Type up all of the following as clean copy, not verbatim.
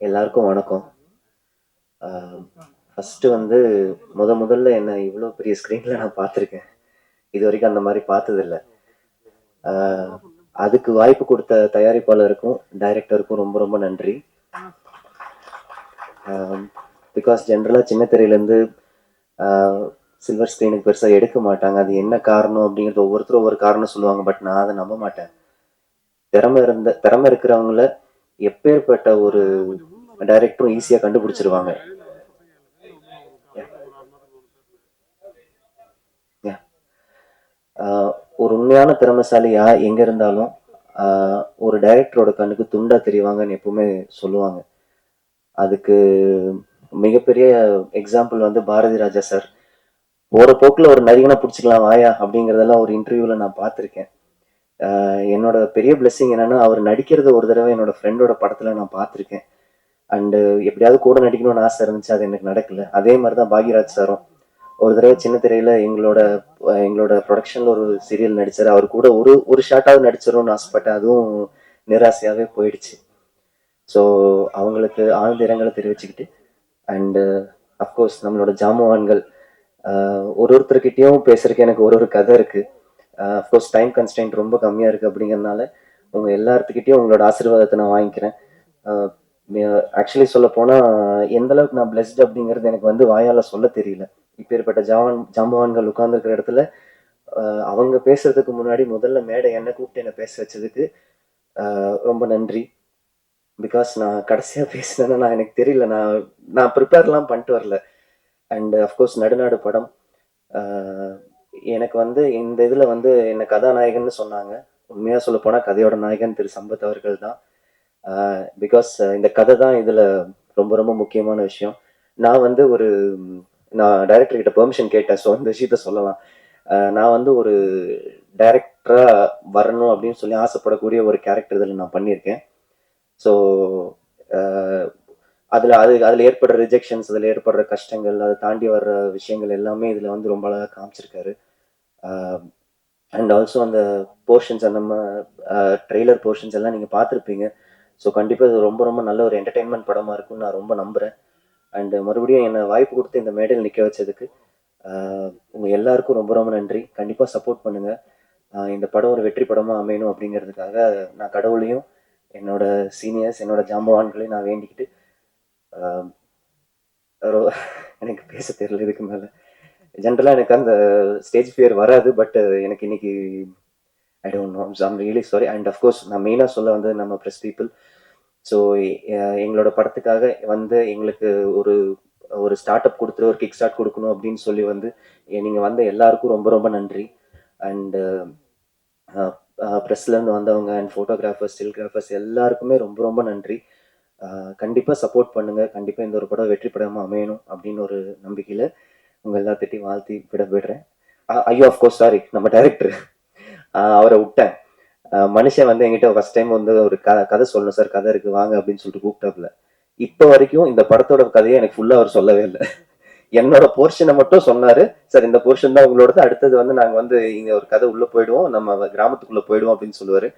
எல்லாருக்கும் வணக்கம். ஃபஸ்ட்டு வந்து முதல்ல என்ன இவ்வளோ பெரிய ஸ்க்ரீனில் நான் பார்த்துருக்கேன். இது வரைக்கும் அந்த மாதிரி பார்த்ததில்ல. அதுக்கு வாய்ப்பு கொடுத்த தயாரிப்பாளருக்கும் டைரக்டருக்கும் ரொம்ப ரொம்ப நன்றி. பிகாஸ் ஜென்ரலாக சின்ன திரையிலேருந்து சில்வர் ஸ்க்ரீனுக்கு பெருசாக எடுக்க மாட்டாங்க. அது என்ன காரணம் அப்படிங்கிறது ஒவ்வொருத்தரும் ஒவ்வொரு காரணம் சொல்லுவாங்க. பட் நான் அதை நம்ப மாட்டேன். திறமை இருக்கிறவங்கள எப்பேற்பட்ட ஒரு டைரக்டரும் ஈஸியாக கண்டுபிடிச்சிருவாங்க. ஒரு உண்மையான திறமைசாலியா எங்க இருந்தாலும் ஒரு டைரக்டரோட கண்ணுக்கு துண்டா தெரிவாங்கன்னு எப்பவுமே சொல்லுவாங்க. அதுக்கு மிகப்பெரிய எக்ஸாம்பிள் வந்து பாரதி ராஜா சார். போற போக்குல ஒரு நரிகனை பிடிச்சிக்கலாம் வாயா அப்படிங்கிறதெல்லாம் ஒரு இன்டர்வியூல நான் பார்த்துருக்கேன். என்னோட பெரிய பிளெஸிங் என்னன்னா, அவர் நடிக்கிறத ஒரு தடவை என்னோட ஃப்ரெண்டோட படத்துல நான் பார்த்துருக்கேன். அண்டு எப்படியாவது கூட நடிக்கணும்னு ஆசை இருந்துச்சு, அது எனக்கு நடக்கல. அதே மாதிரிதான் பாக்யராஜ் சாரும் ஒரு தடவை சின்ன திரையில எங்களோட ப்ரொடக்ஷன்ல ஒரு சீரியல் நடிச்சாரு. அவர் கூட ஒரு ஷார்ட்டாவது நடிச்சிரும்னு ஆசைப்பட்டேன். அதுவும் நிராசையாவே போயிடுச்சு. ஸோ அவங்களுக்கு ஆழ்ந்த இரங்கலை தெரிவிச்சுக்கிட்டு, அண்டு அஃப்கோர்ஸ் நம்மளோட ஜாம்பவான்கள் ஒருத்தர்கிட்டையும் பேசுறதுக்கு எனக்கு ஒரு கதை இருக்கு. அஃப்கோர்ஸ் டைம் கன்ஸ்டன்ட் ரொம்ப கம்மியா இருக்கு. அப்படிங்கிறதுனால உங்க எல்லாத்துக்கிட்டையும் உங்களோட ஆசீர்வாதத்தை நான் வாங்கிக்கிறேன். ஆக்சுவலி சொல்ல போனா எந்த அளவுக்கு நான் பிளெஸ்ட் அப்படிங்கிறது எனக்கு வந்து வாயால சொல்ல தெரியல. இப்பேற்பட்ட ஜாம்பவான்கள் உட்கார்ந்துருக்கிற இடத்துல அவங்க பேசுறதுக்கு முன்னாடி முதல்ல மேடை என்ன கூப்பிட்டு என்ன பேச வச்சதுக்கு ரொம்ப நன்றி. பிகாஸ் நான் கடைசியா பேசினேன்னா நான் எனக்கு தெரியல, நான் ப்ரிப்பேர்லாம் பண்ணிட்டு வரல. அண்ட் அஃப்கோர்ஸ் நடுநாடு படம் எனக்கு வந்து இந்த இதுல வந்து என்ன கதாநாயகன்னு சொன்னாங்க. உண்மையா சொல்ல போனா கதையோட நாயகன் திரு சம்பத் அவர்கள் தான். பிகாஸ் இந்த கதை தான் இதுல ரொம்ப ரொம்ப முக்கியமான விஷயம். நான் வந்து நான் டைரக்டர் கிட்ட பெர்மிஷன் கேட்டேன். ஸோ இந்த விஷயத்த சொல்லலாம். நான் வந்து ஒரு டைரக்டரா வரணும் அப்படின்னு சொல்லி ஆசைப்படக்கூடிய ஒரு கேரக்டர் இதில் நான் பண்ணியிருக்கேன். ஸோ அதில் ஏற்படுற ரிஜெக்ஷன்ஸ், அதில் ஏற்படுற கஷ்டங்கள், அதை தாண்டி வர்ற விஷயங்கள் எல்லாமே இதில் வந்து ரொம்ப அழகாக காமிச்சிருக்காரு. அண்ட் ஆல்சோ அந்த போர்ஷன்ஸ், அந்த ட்ரெய்லர் போர்ஷன்ஸ் எல்லாம் நீங்கள் பார்த்துருப்பீங்க. ஸோ கண்டிப்பாக இது ரொம்ப ரொம்ப நல்ல ஒரு என்டர்டெயின்மெண்ட் படமாக இருக்கும்னு நான் ரொம்ப நம்புகிறேன். அண்டு மறுபடியும் என்னை வாய்ப்பு கொடுத்து இந்த மேடையில் நிற்க வச்சதுக்கு உங்கள் எல்லாருக்கும் ரொம்ப ரொம்ப நன்றி. கண்டிப்பாக சப்போர்ட் பண்ணுங்கள். இந்த படம் ஒரு வெற்றி படமாக அமையணும் அப்படிங்கிறதுக்காக நான் கடவுளையும் என்னோட சீனியர்ஸ், என்னோட ஜாம்பவான்களையும் நான் வேண்டிக்கிட்டு, எனக்கு பேச தெரியல இதுக்கு மேலே. ஜென்ரலாக எனக்கு அந்த ஸ்டேஜ் ஃபியர் வராது. பட் எனக்கு இன்னைக்கு I don't know, I'm really sorry. And of course நான் மெயினாக சொல்ல வந்து நம்ம ப்ரெஸ் பீப்புள். ஸோ எங்களோட படத்துக்காக வந்து எங்களுக்கு ஒரு ஸ்டார்ட் அப் கொடுத்துரு, ஒரு கிக் ஸ்டார்ட் கொடுக்கணும் அப்படின்னு சொல்லி வந்து நீங்கள் வந்த எல்லாருக்கும் ரொம்ப ரொம்ப நன்றி. அண்டு ப்ரெஸ்லேருந்து வந்தவங்க அண்ட் ஃபோட்டோகிராஃபர்ஸ், ஸ்டில்கிராஃபர்ஸ் எல்லாருக்குமே ரொம்ப ரொம்ப நன்றி. கண்டிப்பாக சப்போர்ட் பண்ணுங்கள். கண்டிப்பாக இந்த ஒரு படம் வெற்றி படமாக அமையணும் அப்படின்னு ஒரு நம்பிக்கையில் உங்கள் எல்லாத்திட்டையும் வாழ்த்தி விடுறேன். ஐயோ அஃப்கோர்ஸ் சாரி, நம்ம டைரக்டர் அவரை விட்டேன். மனுஷன் வந்து என்கிட்ட ஃபர்ஸ்ட் டைம் வந்து ஒரு கதை சொல்லணும் சார், கதை இருக்கு வாங்க அப்படின்னு சொல்லிட்டு கூப்பிட்டாப்புல. இப்போ வரைக்கும் இந்த படத்தோட கதையை எனக்கு ஃபுல்லா அவர் சொல்லவே இல்லை. என்னோட போர்ஷனை மட்டும் சொன்னாரு. சார் இந்த போர்ஷன் தான் உங்களோடது, அடுத்தது வந்து நாங்க வந்து இங்க ஒரு கதை உள்ள போயிடுவோம், நம்ம கிராமத்துக்குள்ள போயிடுவோம் அப்படின்னு சொல்லுவாரு.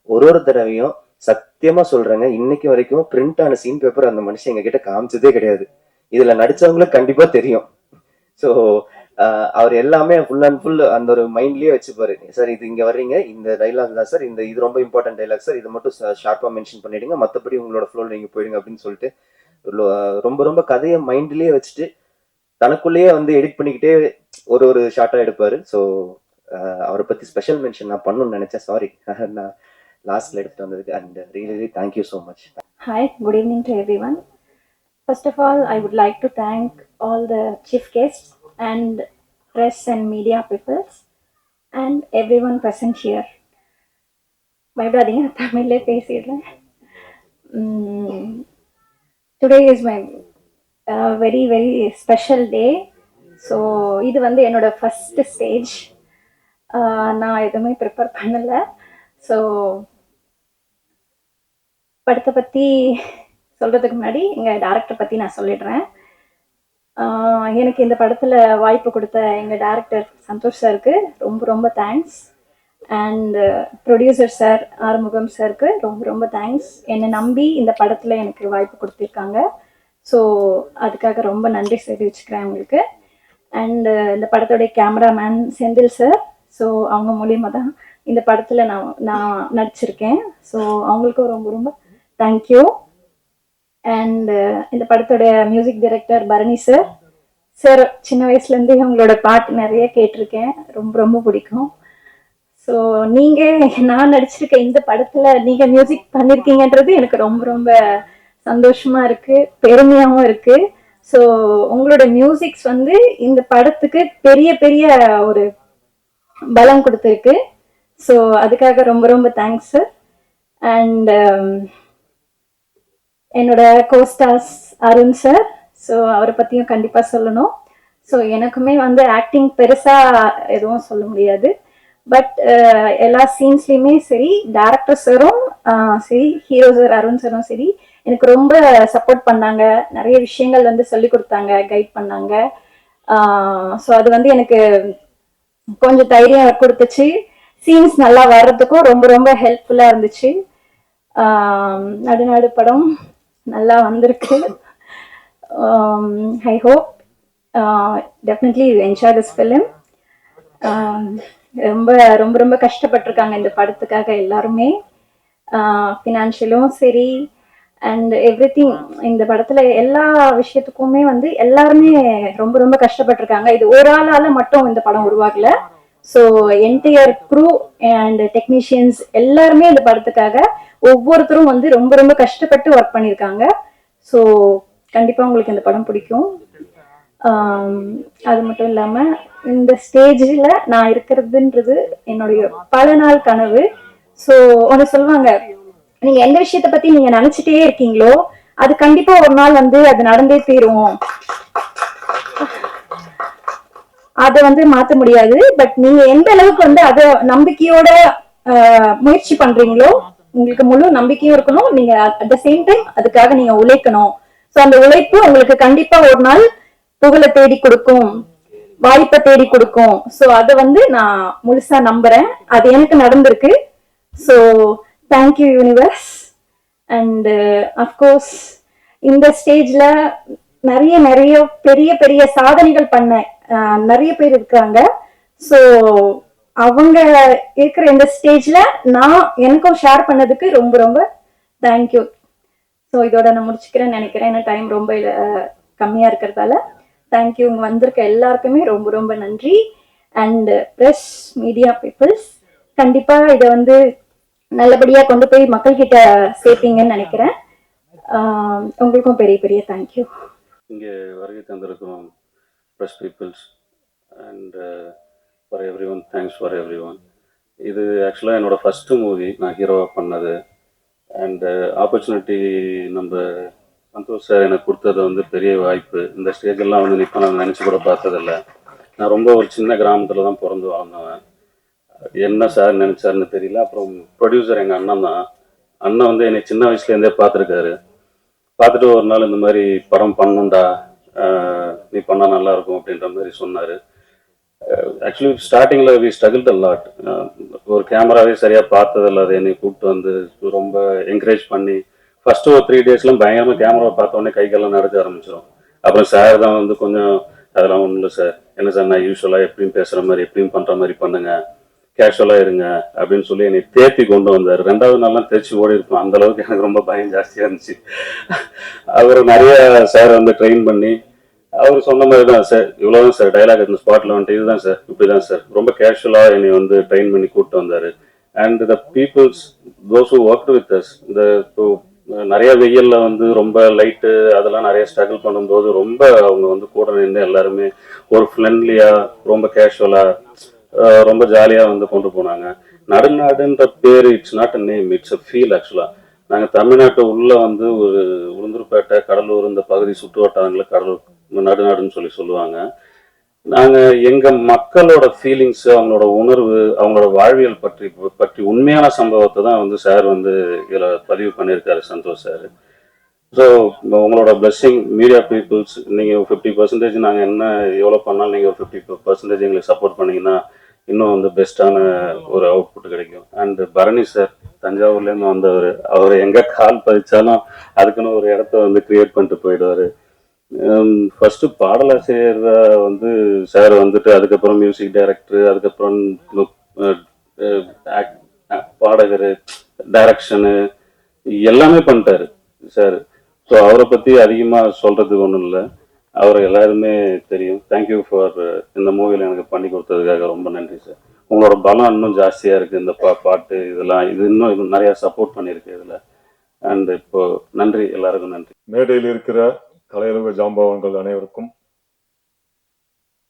ஒரு தடவையும் சத்தியமா சொல்றேங்க, இன்னைக்கு வரைக்கும் பிரிண்ட் ஆன சீன் பேப்பர் அந்த மனுஷன் எங்க கிட்ட காமிச்சதே கிடையாது. இதுல நடிச்சவங்களுக்கு கண்டிப்பா தெரியும். ஸோ அவர் எல்லாமே ஃபுல் அண்ட் ஃபுல் அந்த ஒரு மைண்ட்லயே வச்சுப்பாரு. சார் இது இங்க வர்றீங்க, இந்த டைலாக் தான் சார், இது ரொம்ப இம்பார்ட்டன்ட் டைலாக் சார், இது மட்டும் ஷார்ப்பா மென்ஷன் பண்ணிடுங்க, மற்றபடி உங்களோட ஃப்ளோல நீங்க போயிடுங்க அப்படின்னு சொல்லிட்டு ரொம்ப ரொம்ப கதையை மைண்ட்லயே வச்சுட்டு தனக்குள்ளேயே வந்து எடிட் பண்ணிக்கிட்டே ஒரு ஷார்ட்டா எடுப்பாரு. ஸோ அவரை பத்தி ஸ்பெஷல் மென்ஷன் நான் பண்ணணும்னு நினைச்சேன். சாரி, நான் லாஸ்ட்ல எடுத்துட்டு வந்ததுக்கு. And really thank you so much. Hi, good evening to everyone. First of all, I would like to thank all the chief guests and press and media people and everyone present here. பயப்படாதீங்க, தமிழ்லே பேசிடுறேன். Today is my very very special day. So இது வந்து என்னோட first stage. நான் எதுவுமே prepare பண்ணலை. So படத்தை பற்றி சொல்கிறதுக்கு முன்னாடி எங்கள் டேரக்டர் பற்றி நான் சொல்லிடுறேன். எனக்கு இந்த படத்தில் வாய்ப்பு கொடுத்த எங்கள் டைரக்டர் சந்தோஷ் சாருக்கு ரொம்ப ரொம்ப thanks. And producer sir Arumugam சாருக்கு ரொம்ப ரொம்ப தேங்க்ஸ். என்னை நம்பி இந்த படத்தில் எனக்கு வாய்ப்பு கொடுத்துருக்காங்க. ஸோ அதுக்காக ரொம்ப நன்றி தெரிவிச்சுக்கிறேன் அவங்களுக்கு. அண்டு இந்த படத்தோடைய கேமராமேன் செந்தில் சார். ஸோ அவங்க மூலியமாக தான் இந்த படத்தில் நான் நடிச்சிருக்கேன். ஸோ அவங்களுக்கும் ரொம்ப ரொம்ப தேங்க்யூ. அண்ட் இந்த படத்தோடைய music director Bharani sir. Sir சின்ன வயசுலேருந்தே அவங்களோட பாட்டு நிறைய கேட்டிருக்கேன், ரொம்ப ரொம்ப பிடிக்கும். ஸோ நீங்கள் நான் நடிச்சிருக்க இந்த படத்தில் நீங்கள் மியூசிக் பண்ணியிருக்கீங்கன்றது எனக்கு ரொம்ப ரொம்ப சந்தோஷமாக இருக்குது, பெருமையாகவும் இருக்குது. ஸோ உங்களோட மியூசிக்ஸ் வந்து இந்த படத்துக்கு பெரிய பெரிய ஒரு பலம் கொடுத்துருக்கு. ஸோ அதுக்காக ரொம்ப ரொம்ப தேங்க்ஸ் சார். அண்ட் என்னோட கோஸ்டார்ஸ் அருண் சார். ஸோ அவரை பற்றியும் கண்டிப்பாக சொல்லணும். ஸோ எனக்குமே வந்து ஆக்டிங் பெருசாக எதுவும் சொல்ல முடியாது. பட் எல்லா சீன்ஸ்லையுமே சரி, டேரக்டர் சாரும் சரி, ஹீரோ சார் அருண் சாரும் சரி, எனக்கு ரொம்ப சப்போர்ட் பண்ணாங்க. நிறைய விஷயங்கள் வந்து சொல்லி கொடுத்தாங்க, கைட் பண்ணாங்க. ஸோ அது வந்து எனக்கு கொஞ்சம் தைரியம் கொடுத்துச்சு. சீன்ஸ் நல்லா வர்றதுக்கும் ரொம்ப ரொம்ப ஹெல்ப்ஃபுல்லாக இருந்துச்சு. நடுநாடு படம் நல்லா வந்திருக்கு. I hope definitely you enjoy this film. ரொம்ப ரொம்ப ரொம்ப கஷ்டப்பட்டிருக்காங்க இந்த படத்துக்காக எல்லாருமே, ஃபினான்ஷியலும் சரி அண்ட் எவ்ரி திங். இந்த படத்துல எல்லா விஷயத்துக்குமே வந்து எல்லாருமே ரொம்ப ரொம்ப கஷ்டப்பட்டிருக்காங்க. இது ஒரு ஆளால மட்டும் இந்த படம் உருவாகல. So entire crew and technicians எல்லாருமே இந்த படத்துக்காக ஒவ்வொருத்தரும் வந்து ரொம்ப ரொம்ப கஷ்டப்பட்டு ஒர்க் பண்ணியிருக்காங்க. ஸோ கண்டிப்பாக உங்களுக்கு இந்த படம் பிடிக்கும். அது மட்டும் இல்லாமல் இந்த ஸ்டேஜில் நான் இருக்கிறதுன்றது என்னுடைய பல நாள் கனவு. ஸோ ஒன்று சொல்லுவாங்க, நீங்க எந்த விஷயத்தை பத்தி நீங்க நினைச்சிட்டே இருக்கீங்களோ அது கண்டிப்பா ஒரு நாள் வந்து அது நடந்தே தீரும். அதை வந்து மாத்த முடியாது. பட் நீங்க எந்த அளவுக்கு வந்து அதை நம்பிக்கையோட முயற்சி பண்றீங்களோ, உங்களுக்கு முழு நம்பிக்கையும் இருக்கணும். நீங்க அட் த சேம் டைம் அதுக்காக நீங்க உழைக்கணும். ஸோ அந்த உழைப்பு உங்களுக்கு கண்டிப்பா ஒரு நாள் புகழை தேடி கொடுக்கும், வாய்ப்பை தேடி கொடுக்கும். ஸோ அதை வந்து நான் முழுசா நம்புறேன். அது எனக்கு நடந்திருக்கு. So thank you universe. And of course இந்த ஸ்டேஜ்ல நிறைய நிறைய பெரிய பெரிய சாதனைகள் பண்ண நிறைய பேர் இருக்காங்க. ஸோ அவங்க இருக்கிற இந்த ஸ்டேஜ்ல நான் எனக்கும் ஷேர் பண்ணதுக்கு ரொம்ப ரொம்ப தேங்க்யூ. ஸோ இதோட நான் முடிச்சுக்கிறேன்னு நினைக்கிறேன். ஏன்னா டைம் ரொம்ப கம்மியா இருக்கிறதால தேங்க்யூ. வந்திருக்க எல்லாருக்குமே ரொம்ப ரொம்ப நன்றி. அண்ட் ப்ரெஸ் மீடியா பீப்புள்ஸ், கண்டிப்பா இதை வந்து நல்லபடியா கொண்டு போய் மக்கள் கிட்ட சேர்ப்பீங்கன்னு நினைக்கிறேன். உங்களுக்கும் பெரிய பெரிய தேங்க்யூ. இங்கே வருகை தந்திருக்கிறோம் press peoples and for every one, thanks for every one. இது ஆக்சுவலாக என்னோடய ஃபஸ்ட்டு மூவி நான் ஹீரோவாக பண்ணது. அண்டு ஆப்பர்ச்சுனிட்டி நம்ம சந்தோஷ் சார் எனக்கு கொடுத்தது வந்து பெரிய வாய்ப்பு. இந்த ஸ்டேஜெல்லாம் வந்து நிற்ப நான் நினச்சி கூட பார்த்ததில்ல. நான் ரொம்ப ஒரு சின்ன கிராமத்தில் தான் பிறந்து வாழ்ந்தவன். என்ன சார் நினச்சாருன்னு தெரியல. அப்புறம் ப்ரொடியூசர் எங்கள் அண்ணன் தான். அண்ணன் வந்து என்னை சின்ன வயசுலேருந்தே பார்த்துருக்காரு. பார்த்துட்டு ஒரு நாள் இந்த மாதிரி படம் பண்ணணுண்டா, நீ பண்ணால் நல்லாயிருக்கும் அப்படின்ற மாதிரி சொன்னார். ஆக்சுவலி ஸ்டார்டிங்கில் வி ஸ்ட்ரகிள்ட் அ லாட். ஒரு கேமராவே சரியாக பார்த்ததில்ல. அதை என்னை கூப்பிட்டு வந்து ரொம்ப என்கரேஜ் பண்ணி ஃபஸ்ட்டு ஒரு 3 daysலாம் பயங்கரமாக கேமராவை பார்த்தோன்னே கைக்கெல்லாம் நடக்க ஆரம்பிச்சிடும். அப்புறம் சார் தான் வந்து கொஞ்சம் அதெல்லாம் ஒன்றும் இல்லை சார், என்ன சார் நான் யூஸ்வலாக எப்படியும் பேசுகிற மாதிரி எப்படியும் பண்ணுற மாதிரி பண்ணுங்க, கேஷுவலாக இருங்க அப்படின்னு சொல்லி என்னை தேத்தி கொண்டு வந்தார். 2வது நாள்லாம் தேய்ச்சி ஓடி இருக்கும். அந்தளவுக்கு எனக்கு ரொம்ப பயம் ஜாஸ்தியாக இருந்துச்சு. அவர் நிறைய சார் வந்து ட்ரெயின் பண்ணி அவர் சொன்ன மாதிரி தான் சார், இவ்வளோதான் சார் டைலாக் இந்த ஸ்பாட்டில் வந்துட்டு இதுதான் சார் இப்படி தான் சார், ரொம்ப கேஷுவலாக என்னை வந்து ட்ரெயின் பண்ணி கூப்பிட்டு வந்தார். And the peoples those who work with us, இந்த நிறைய வெயிலில் வந்து ரொம்ப லைட்டு அதெல்லாம் நிறைய ஸ்ட்ரகிள் பண்ணும்போது ரொம்ப அவங்க வந்து கூட நின்று எல்லாருமே ஒரு ஃப்ரெண்ட்லியாக ரொம்ப கேஷுவலாக ரொம்ப ஜாலியாக வந்து கொண்டு போனாங்க. நடுநாடுன்ற பேர் it's not a name, it's a feel. ஆக்சுவலாக நாங்கள் தமிழ்நாட்டு உள்ளே வந்து ஒரு உளுந்தூர்பேட்டை, கடலூர் இந்த பகுதி சுற்று வட்டாரங்களில் கடலூர் நடுநாடுன்னு சொல்லுவாங்க. நாங்கள் எங்கள் மக்களோட ஃபீலிங்ஸு, அவங்களோட உணர்வு, அவங்களோட வாழ்வியல் பற்றி உண்மையான சம்பவத்தை தான் வந்து சார் வந்து இதில் பதிவு பண்ணியிருக்காரு, சந்தோஷ் சார். ஸோ உங்களோட பிளெஸ்ஸிங் மீடியா பீப்புள்ஸ், நீங்கள் 50% நாங்கள் என்ன எவ்வளோ பண்ணாலும் நீங்கள் ஒரு 50% எங்களுக்கு சப்போர்ட் பண்ணீங்கன்னா இன்னும் வந்து பெஸ்ட்டான ஒரு அவுட்புட் கிடைக்கும். அண்ட் பரணி சார் தஞ்சாவூர்லேருந்து வந்தவர், அவர் எங்கே கால் பதிச்சாலும் அதுக்குன்னு ஒரு இடத்த வந்து கிரியேட் பண்ணிட்டு போயிடுவார். ஃபர்ஸ்ட் பாடலாசிரியர் வந்து சார் வந்துட்டு, அதுக்கப்புறம் மியூசிக் டைரக்டர், அதுக்கப்புறம் பாடகர், டைரக்ஷனு எல்லாமே பண்ணிட்டாரு சார். ஸோ அவரை பற்றி அதிகமாக சொல்கிறதுக்கு ஒன்றும் இல்லை, அவரை எல்லாருமே தெரியும். தேங்க்யூ ஃபார் இந்த மூவியில் எனக்கு பண்ணி கொடுத்ததுக்காக ரொம்ப நன்றி சார். உங்களோட பலம் இன்னும் ஜாஸ்தியாக இருக்குது இந்த பாட்டு இதெல்லாம், இது இன்னும் நிறையா சப்போர்ட் பண்ணியிருக்கு இதில். அண்ட் இப்போ நன்றி, எல்லாருக்கும் நன்றி. மேடையில் இருக்கிற கலையுலக ஜாம்பவான்கள் அனைவருக்கும்,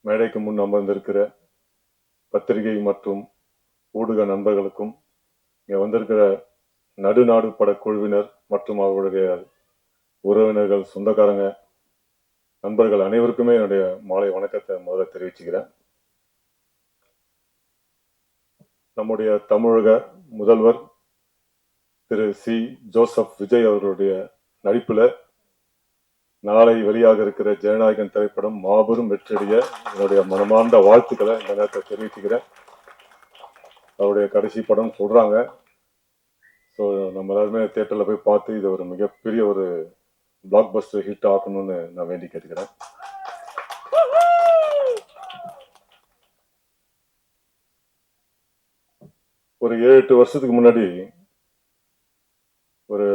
மேடைக்கு முன் அமர்ந்திருக்கிற பத்திரிகை மற்றும் ஊடக நண்பர்களுக்கும், இங்கே வந்திருக்கிற நடுநாடு படக்குழுவினர் மற்றும் அவர்களுடைய உறவினர்கள், சொந்தக்காரங்க, நண்பர்கள் அனைவருக்குமே என்னுடைய மாலை வணக்கத்தை முதல்ல தெரிவிச்சுக்கிறேன். நம்முடைய தமிழக முதல்வர் திரு சி ஜோசப் விஜய் அவர்களுடைய நடிப்பில் நாளை வெளியாக இருக்கிற ஜனநாயகன் திரைப்படம் மாபெரும் வெற்றியடைய என்னுடைய மனமார்ந்த வாழ்த்துக்களை இந்த நேரத்தை தெரிவிச்சுக்கிறேன். அவருடைய கடைசி படம் சொல்றாங்க. ஸோ நம்ம எல்லாருமே தியேட்டரில் போய் பார்த்து இது ஒரு மிகப்பெரிய ஒரு பிளாக் பஸ்டர் ஹிட் ஆகணும்னு நான் வேண்டி கேட்டுக்கிறேன். ஒரு 7-8 வருஷத்துக்கு முன்னாடி ஒரு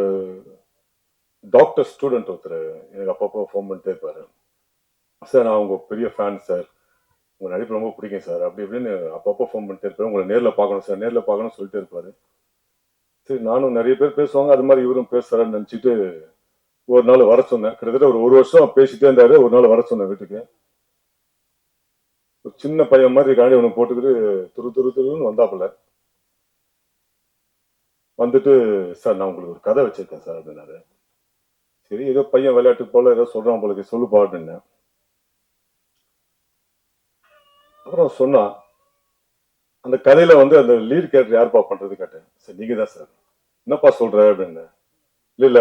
டாக்டர் ஸ்டூடெண்ட் ஒருத்தர் எனக்கு அப்பப்போ ஃபோன் பண்ணிட்டே இருப்பாரு. சார், நான் உங்க பெரிய ஃபேன் சார், உங்க நடிப்பு ரொம்ப பிடிக்கும் சார், அப்படி இப்படின்னு அப்பப்போ ஃபோன் பண்ணிட்டே இருப்பாரு. உங்களை நேரில் பார்க்கணும் சார், நேரில் பார்க்கணும்னு சொல்லிட்டே இருப்பாரு. சரி, நானும் நிறைய பேர் பேசுவாங்க, அது மாதிரி இவரும் பேசுறாருன்னு நினச்சிட்டு ஒரு நாள் வர சொன்னேன். கிட்டத்தட்ட ஒரு வருஷம் பேசிட்டே இருந்தாரு. ஒரு நாள் வர சொன்னேன் வீட்டுக்கு. ஒரு சின்ன பையன் மாதிரி காண்டி ஒன்று போட்டுக்கிட்டு துருன்னு வந்தாப்புல. வந்துட்டு, சார் நான் உங்களுக்கு ஒரு கதை வச்சிருக்கேன் சார் அப்படின்னாரு. சரி, ஏதோ பையன் விளையாட்டு போல ஏதோ சொல்றான் போல, சொல்லுப்பா அப்படின்னேன். அப்புறம் சொன்னா, அந்த கதையில வந்து அந்த லீட் கேரக்டர் யாருப்பா பண்றது கேட்டேன். சார் நீங்க தான் சார். என்னப்பா சொல்ற அப்படின்னு. இல்ல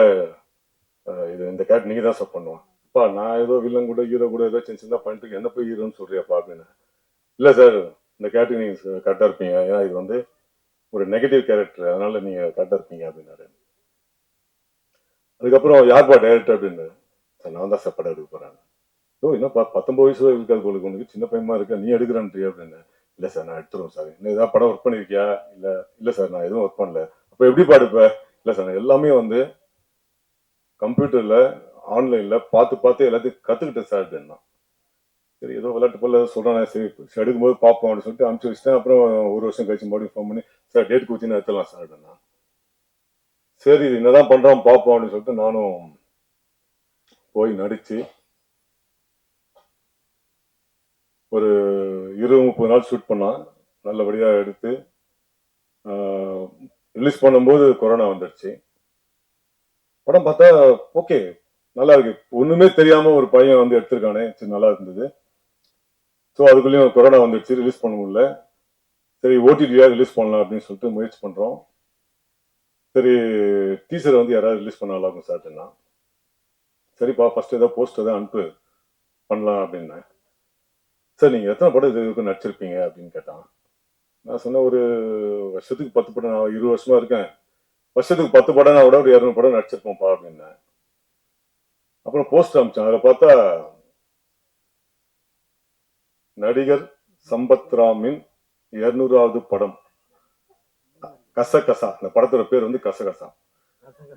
இது இந்த கேரக்டர் நீங்க தான் சார் பண்ணுவான். அப்பா, நான் ஏதோ வில்லன் கூட ஹீரோ கூட ஏதோ சின்ன சின்ன பண்ணிட்டு என்ன போய் ஹீரோன்னு சொல்றியாப்பா அப்படின்னு. இல்ல சார், இந்த கேரக்டர் நீங்க கரெக்டா இருப்பீங்க, ஏன்னா இது வந்து ஒரு நெகட்டிவ் கேரக்டர், அதனால நீங்க கரெக்டா இருப்பீங்க அப்படின்னாரு. அதுக்கப்புறம் யார்பா டைரக்டர் அப்படின்னு. சார் நான் தான் சார் படம் எடுக்க போறேன். ஓ, என்னப்பா 19 வயசு இருக்காது போல உனக்கு, சின்ன பையமா இருக்க, நீ எடுக்கிறான்றியா அப்படின்னு. இல்லை சார், நான் எடுத்துருவேன் சார். இன்னும் ஏதாவது படம் ஒர்க் பண்ணியிருக்கியா? இல்லை சார், நான் எதுவும் ஒர்க் பண்ணல. அப்போ எப்படி பாடுப்ப? இல்லை சார், நான் எல்லாமே வந்து கம்ப்யூட்டர்ல ஆன்லைன்ல பார்த்து எல்லாத்தையும் கற்றுக்கிட்டேன் சார் அப்படின்னா. சரி, ஏதோ விளையாட்டு போல சொல்கிறேன், சரி எடுக்கும்போது பார்ப்போம் அப்படின்னு சொல்லிட்டு அனுப்பிச்சு வச்சுட்டேன். அப்புறம் ஒரு வருஷம் கழிச்சு மறுபடியும் ஃபோன் பண்ணி, சார் டேட் கொடுத்தீங்கன்னா எடுத்துடலாம் சார் அப்படின்னா. சரி, இது என்னதான் பண்ணுறோம் பார்ப்போம் அப்படின்னு சொல்லிட்டு நானும் போய் நடிச்சு ஒரு 20-30 நாள் ஷூட் பண்ணா. நல்லபடியாக எடுத்து ரிலீஸ் பண்ணும்போது கொரோனா வந்துடுச்சு. படம் பார்த்தா ஓகே, நல்லா இருக்கு. ஒண்ணுமே தெரியாம ஒரு பையன் வந்து எடுத்திருக்கானே, சரி நல்லா இருந்தது. ஸோ அதுக்குள்ளேயும் கொரோனா வந்துடுச்சு, ரிலீஸ் பண்ண முடியல. சரி, ஓடிடியா ரிலீஸ் பண்ணலாம் அப்படின்னு சொல்லிட்டு முயற்சி பண்றோம். சரி, டீசர் வந்து யாராவது ரிலீஸ் பண்ண நல்லா இருக்கும் சார்ட்டுன்னா. சரிப்பா, ஃபர்ஸ்ட் ஏதாவது போஸ்ட் ஏதாவது அனுப்பு பண்ணலாம் அப்படின்னேன். சார் நீங்க எத்தனை படம் இதுக்கு நடிச்சிருப்பீங்க அப்படின்னு கேட்டான். நான் சொன்ன, ஒரு வருஷத்துக்கு 10 படம். நான் 20 வருஷமா இருக்கேன், வருஷத்துக்கு 10 படம் விட ஒரு 200 படம் நடிச்சிருப்போம்ப்பா அப்படின்னேன். அப்புறம் போஸ்ட் அனுப்பிச்சேன். அதில் பார்த்தா நடிகர் சம்பத் ராமின் 200வது படம் கசகசா, இந்த படத்தோட பேர் வந்து கசகசா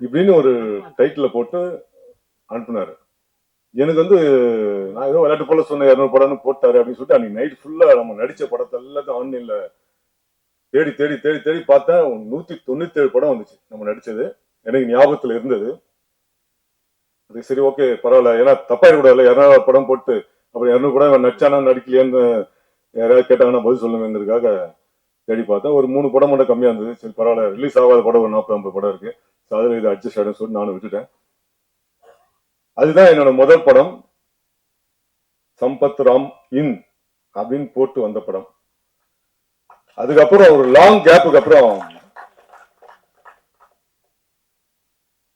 இப்படின்னு ஒரு டைட்டில் போட்டு அனுப்புனாரு. எனக்கு வந்து நான் ஏதோ விளையாட்டு போல சொன்ன 200 படம்னு போட்டாரு அப்படின்னு சொல்லிட்டு அன்னைக்கு நைட் ஃபுல்லா நம்ம நடிச்ச படத்தை எல்லாத்தையும் ஆன்லைன்ல தேடி தேடி தேடி தேடி பார்த்தேன். 197 படம் வந்துச்சு நம்ம நடிச்சது. எனக்கு ஞாபகத்துல இருந்தது. அது சரி, ஓகே பரவாயில்ல, ஏன்னா தப்பாயிடக்கூடாதுல, 200 படம் போட்டு அப்புறம் 200 படம் நடிச்சானா நடிக்கலையான்னு யாராவது கேட்டாங்கன்னா பதில் சொல்லுங்கிறதுக்காக தேடி பார்த்தேன். ஒரு 3 படம் மட்டும் கம்மியா இருந்தது. சரி பரவாயில்ல, ரிலீஸ் ஆகாத படம் ஒரு 40-50 படம் இருக்கு, அதில் இது அட்ஜஸ்ட் ஆகிடும் சொல்லி நானும் விட்டுட்டேன். அதுதான் என்னோட முதல் படம், சம்பத் ராம் இன் அப்படின்னு போட்டு வந்த படம். அதுக்கப்புறம் ஒரு லாங் கேப்புக்கு அப்புறம்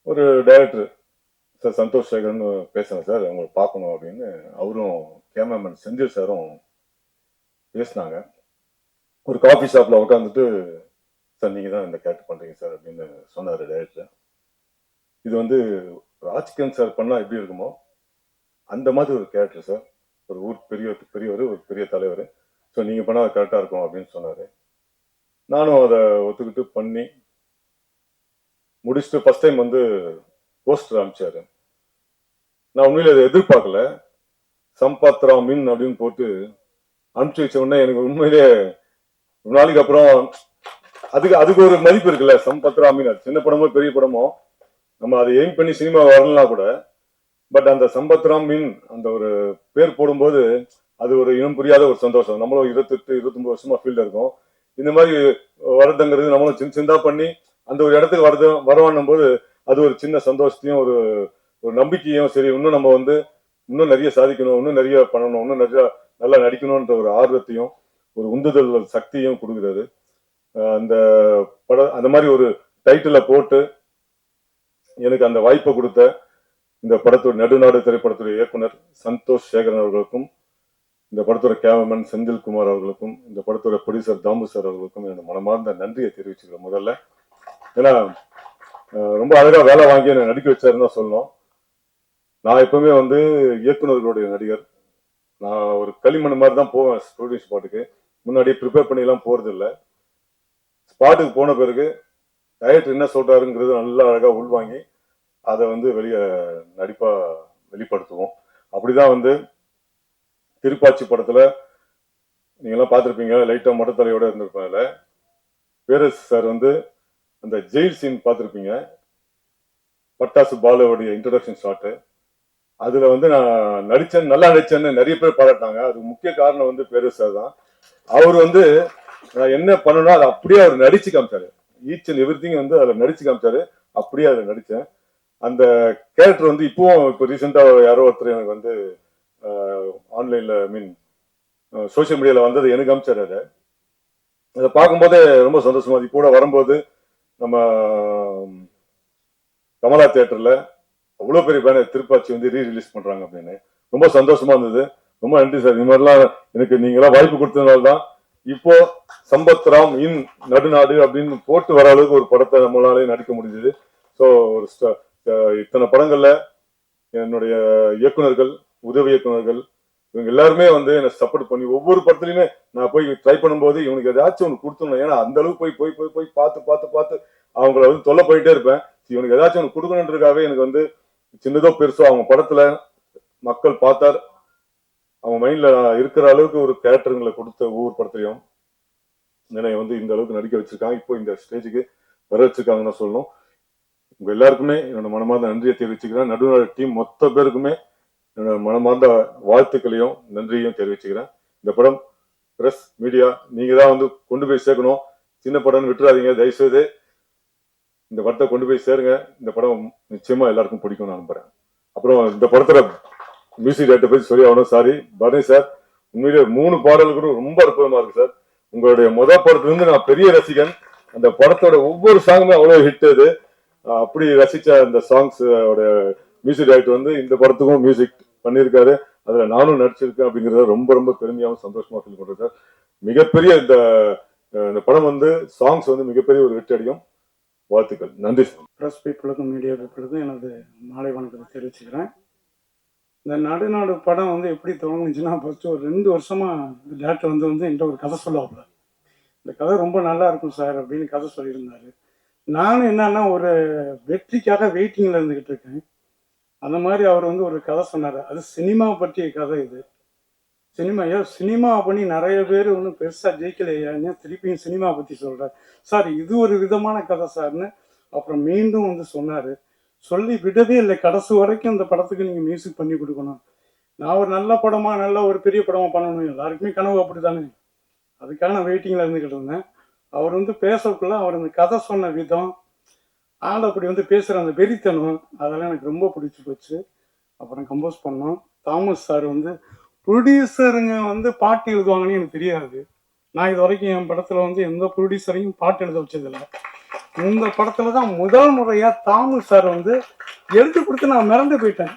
ஒரு டைரக்டர் சார் சந்தோஷ் சேகர்னு பேசுகிறேன் சார், உங்களை பார்க்கணும் அப்படின்னு அவரும் கேமராமேன் செந்தில் சாரும் பேசினாங்க. ஒரு காஃபி ஷாப்பில் உட்காந்துட்டு, சார் நீங்கள் தான் இந்த கேரக்டர் பண்ணுறீங்க சார் அப்படின்னு சொன்னார் டைரக்டர். இது வந்து ராஜ்கிரண் சார் பண்ணால் எப்படி இருக்குமோ அந்த மாதிரி ஒரு கேரக்டர் சார், ஒரு ஊர் பெரியவர், ஒரு பெரிய தலைவர். ஸோ நீங்கள் பண்ணால் கரெக்டாக இருக்கும் அப்படின்னு சொன்னார். நானும் அதை ஒத்துக்கிட்டு பண்ணி முடிச்சுட்டு ஃபர்ஸ்ட் டைம் வந்து போஸ்டர் அனுப்பிச்சாரு. நான் உண்மையில அதை எதிர்பார்க்கல. சம்பத்ரா மின் அப்படின்னு போட்டு அனுப்பிச்சு வச்ச உடனே எனக்கு உண்மையிலே ஒரு நாளைக்கு அப்புறம் அதுக்கு ஒரு மதிப்பு இருக்குல்ல. சம்பத்ரா மீன், அது சின்ன படமோ பெரிய படமோ நம்ம அதை எய்ம் பண்ணி சினிமா வரலாம் கூட, பட் அந்த சம்பத்ரா மீன் அந்த ஒரு பேர் போடும்போது அது ஒரு இனம் புரியாத ஒரு சந்தோஷம். நம்மளும் 28-29 வருஷமா ஃபீல்ட்ல இருக்கோம். இந்த மாதிரி வருதுங்கிறது நம்மளும் சின்னதா பண்ணி அந்த ஒரு இடத்துக்கு வரவான்னும் போது அது ஒரு சின்ன சந்தோஷத்தையும் ஒரு நம்பிக்கையும், சரி இன்னும் நம்ம வந்து இன்னும் நிறைய சாதிக்கணும், இன்னும் நிறைய பண்ணணும், இன்னும் நிறைய நல்லா நடிக்கணும்ன்ற ஒரு ஆர்வத்தையும் ஒரு உந்துதல் சக்தியும் கொடுக்குறது. அந்த படம் அந்த மாதிரி ஒரு டைட்டில போட்டு எனக்கு அந்த வாய்ப்பை கொடுத்த இந்த படத்தோட நடுநாடு திரைப்படத்துடைய இயக்குனர் சந்தோஷ் சேகரன் அவர்களுக்கும், இந்த படத்தோட கேமராமேன் செந்தில்குமார் அவர்களுக்கும், இந்த படத்தோட ப்ரொடியூசர் தாம்பு சார் அவர்களுக்கும் என்னோட மனமார்ந்த நன்றியை தெரிவிச்சுக்கிறேன் முதல்ல. ஏன்னா ரொம்ப அழகா வேலை வாங்கி என்னை நடிக்க வச்சாருன்னு தான் சொல்லணும். நான் எப்பவுமே வந்து இயக்குநர்களுடைய நடிகர். நான் ஒரு களிமண் மாதிரி தான் போவேன் ஸ்டூடியோ ஸ்பாட்டுக்கு. முன்னாடியே ப்ரிப்பேர் பண்ணிலாம் போறது இல்லை. ஸ்பாட்டுக்கு போன பிறகு டைரக்டர் என்ன சொல்றாருங்கிறது நல்லா அழகா உள்வாங்கி அதை வந்து வெளியே நடிப்பா வெளிப்படுத்துவோம். அப்படிதான் வந்து திருப்பாச்சி படத்துல நீங்கெல்லாம் பார்த்துருப்பீங்க, லைட்டா மொட்டத்தலையோட இருந்திருப்பாங்கல்ல. பேரரசு சார் வந்து அந்த ஜெயில் சீன் பார்த்துருப்பீங்க, பட்டாசு பாலுவோடைய இன்ட்ரோடக்ஷன் ஷாட்டு. அதுல வந்து நான் நடிச்சேன், நல்லா நடிச்சேன்னு நிறைய பேர் பாராட்டினாங்க. அதுக்கு முக்கிய காரணம் வந்து பேரரசு சார் தான். அவர் வந்து நான் என்ன பண்ணணும் அதை அப்படியே அவர் நடிச்சு காமிச்சாரு. ஈச் அண்ட் எவ்ரி திங் வந்து அதில் நடிச்சு காமிச்சாரு. அப்படியே அதில் நடித்தேன். அந்த கேரக்டர் வந்து இப்போ ரீசெண்டாக யாரோ ஒருத்தர் எனக்கு வந்து ஆன்லைன்ல சோசியல் மீடியாவில் வந்தது எனக்கு அமிச்சாரு. அதை பார்க்கும்போதே ரொம்ப சந்தோஷமா. இப்போ கூட வரும்போது நம்ம கமலா தியேட்டர்ல அவ்வளோ பெரிய பேனர் திருப்பாச்சி வந்து ரிலீஸ் பண்றாங்க அப்படின்னு ரொம்ப சந்தோஷமா இருந்தது. ரொம்ப நன்றி சார். இந்த மாதிரிலாம் எனக்கு நீங்களாம் வாய்ப்பு கொடுத்ததுனால தான் இப்போ சம்பத்ராம் இன் நடுநாடு அப்படின்னு போட்டு வர அளவுக்கு ஒரு படத்தை நம்மளாலே நடிக்க முடிஞ்சது. ஸோ ஒரு இத்தனை படங்கள்ல என்னுடைய இயக்குனர்கள், உதவி இயக்குனர்கள் இவங்க எல்லாருமே வந்து என்னை சப்போர்ட் பண்ணி ஒவ்வொரு படத்துலையுமே நான் போய் ட்ரை பண்ணும்போது இவனுக்கு ஏதாச்சும் ஒன்று கொடுத்துடணும். ஏன்னா அந்த அளவுக்கு போய் போய் போய் போய் பார்த்து பார்த்து பார்த்து அவங்கள வந்து தொல்லை போயிட்டே இருப்பேன். இவனுக்கு ஏதாச்சும் ஒன்று கொடுக்கணுன்றதுக்காகவே எனக்கு வந்து சின்னதோ பெருசோ அவங்க படத்துல மக்கள் பார்த்தார் அவங்க மைண்ட்ல இருக்கிற அளவுக்கு ஒரு கேரக்டருங்களை கொடுத்த ஒவ்வொரு படத்துலையும் என்னை வந்து இந்த அளவுக்கு நடிக்க வச்சிருக்காங்க. இப்போ இந்த ஸ்டேஜுக்கு வர வச்சிருக்காங்கன்னு தான் சொல்லணும். உங்க எல்லாருக்குமே என்னோட மனமார்ந்த நன்றியை தெரிவிச்சுக்கிறேன். நடுநாடு டீம் மொத்த பேருக்குமே என்னோட மனமார்ந்த வாழ்த்துக்களையும் நன்றியையும் தெரிவிச்சுக்கிறேன். இந்த படம் பிரஸ் மீடியா நீங்க தான் வந்து கொண்டு போய் சேர்க்கணும். சின்ன படம்னு விட்டுறாதீங்க தயவுசெய்து. இந்த படத்தை கொண்டு போய் சேருங்க. இந்த படம் நிச்சயமா எல்லாருக்கும் பிடிக்கும் நான் நம்புறேன். அப்புறம் இந்த படத்துல மியூசிக் டைரக்டர் பத்தி சொல்லி ஆகணும். சாரி பரணி சார், உண்மையிலே 3 பாடல்களும் ரொம்ப அற்புதமா இருக்கு சார். உங்களுடைய முதல் படத்துல இருந்து நான் பெரிய ரசிகன். அந்த படத்தோட ஒவ்வொரு சாங்குமே அவ்வளவு ஹிட். அது அப்படி ரசிச்ச அந்த சாங்ஸ் மியூசிக் டைரக்டர் வந்து இந்த படத்துக்கும் மியூசிக் பண்ணியிருக்காரு. அதுல நானும் நடிச்சிருக்கேன் அப்படிங்கறத ரொம்ப ரொம்ப பெருமையாகவும் சந்தோஷமா ஃபீல் பண்றேன் சார். மிகப்பெரிய இந்த படம் வந்து சாங்ஸ் வந்து மிகப்பெரிய ஒரு வெற்றி அடையும். வாழ்த்துக்கள். நன்றி சார். ப்ரெஸ் பீப்புளுக்கும் மீடியா பீப்புளுக்கும் எனது மாலை வணக்கத்தை தெரிவிச்சுக்கிறேன். இந்த நடுநாடு படம் வந்து எப்படி தொடங்குச்சுன்னா, ஃபர்ஸ்ட் ஒரு 2 வருஷமா இந்த டேரக்டர் வந்து என்கிட்ட ஒரு கதை சொல்லுவாப்புல. இந்த கதை ரொம்ப நல்லா இருக்கும் சார் அப்படின்னு கதை சொல்லியிருந்தாரு. நானும் என்னன்னா ஒரு வெற்றிக்காக வெயிட்டிங்ல இருந்துகிட்டு இருக்கேன். அந்த மாதிரி அவர் வந்து ஒரு கதை சொன்னார். அது சினிமா பற்றிய கதை. இது சினிமா பண்ணி நிறைய பேர் ஒன்றும் பெருசா ஜெயிக்கலையா, திருப்பியும் சினிமா பத்தி சொல்றாரு சார். இது ஒரு விதமான கதை சார்னு அப்புறம் மீண்டும் வந்து சொன்னாரு. சொல்லி விடவே இல்லை. கடைசி வரைக்கும் இந்த படத்துக்கு நீங்க மியூசிக் பண்ணி கொடுக்கணும். நான் ஒரு நல்ல படமா, நல்ல ஒரு பெரிய படமா பண்ணணும். எல்லாருக்குமே கனவு அப்படித்தானே. அதுக்காக நான் வெயிட்டிங்ல இருந்துகிட்டு இருந்தேன். அவர் வந்து பேசக்குள்ள அவர் அந்த கதை சொன்ன விதம், ஆள் அப்படி வந்து பேசுற அந்த வெறித்தனம், அதெல்லாம் எனக்கு ரொம்ப பிடிச்சி போச்சு. அப்புறம் கம்போஸ் பண்ணோம். தாமஸ் சார் வந்து ப்ரொடியூசருங்க வந்து பாட்டு எழுதுவாங்கன்னு எனக்கு தெரியாது. நான் இது வரைக்கும் என் படத்துல வந்து எந்த ப்ரொடியூசரையும் பாட்டு எழுத வச்சதில்லை. இந்த படத்துல தான் முதல் முறையா தாமு சார் வந்து எழுதி கொடுத்து நான் மிரண்டு போயிட்டேன்.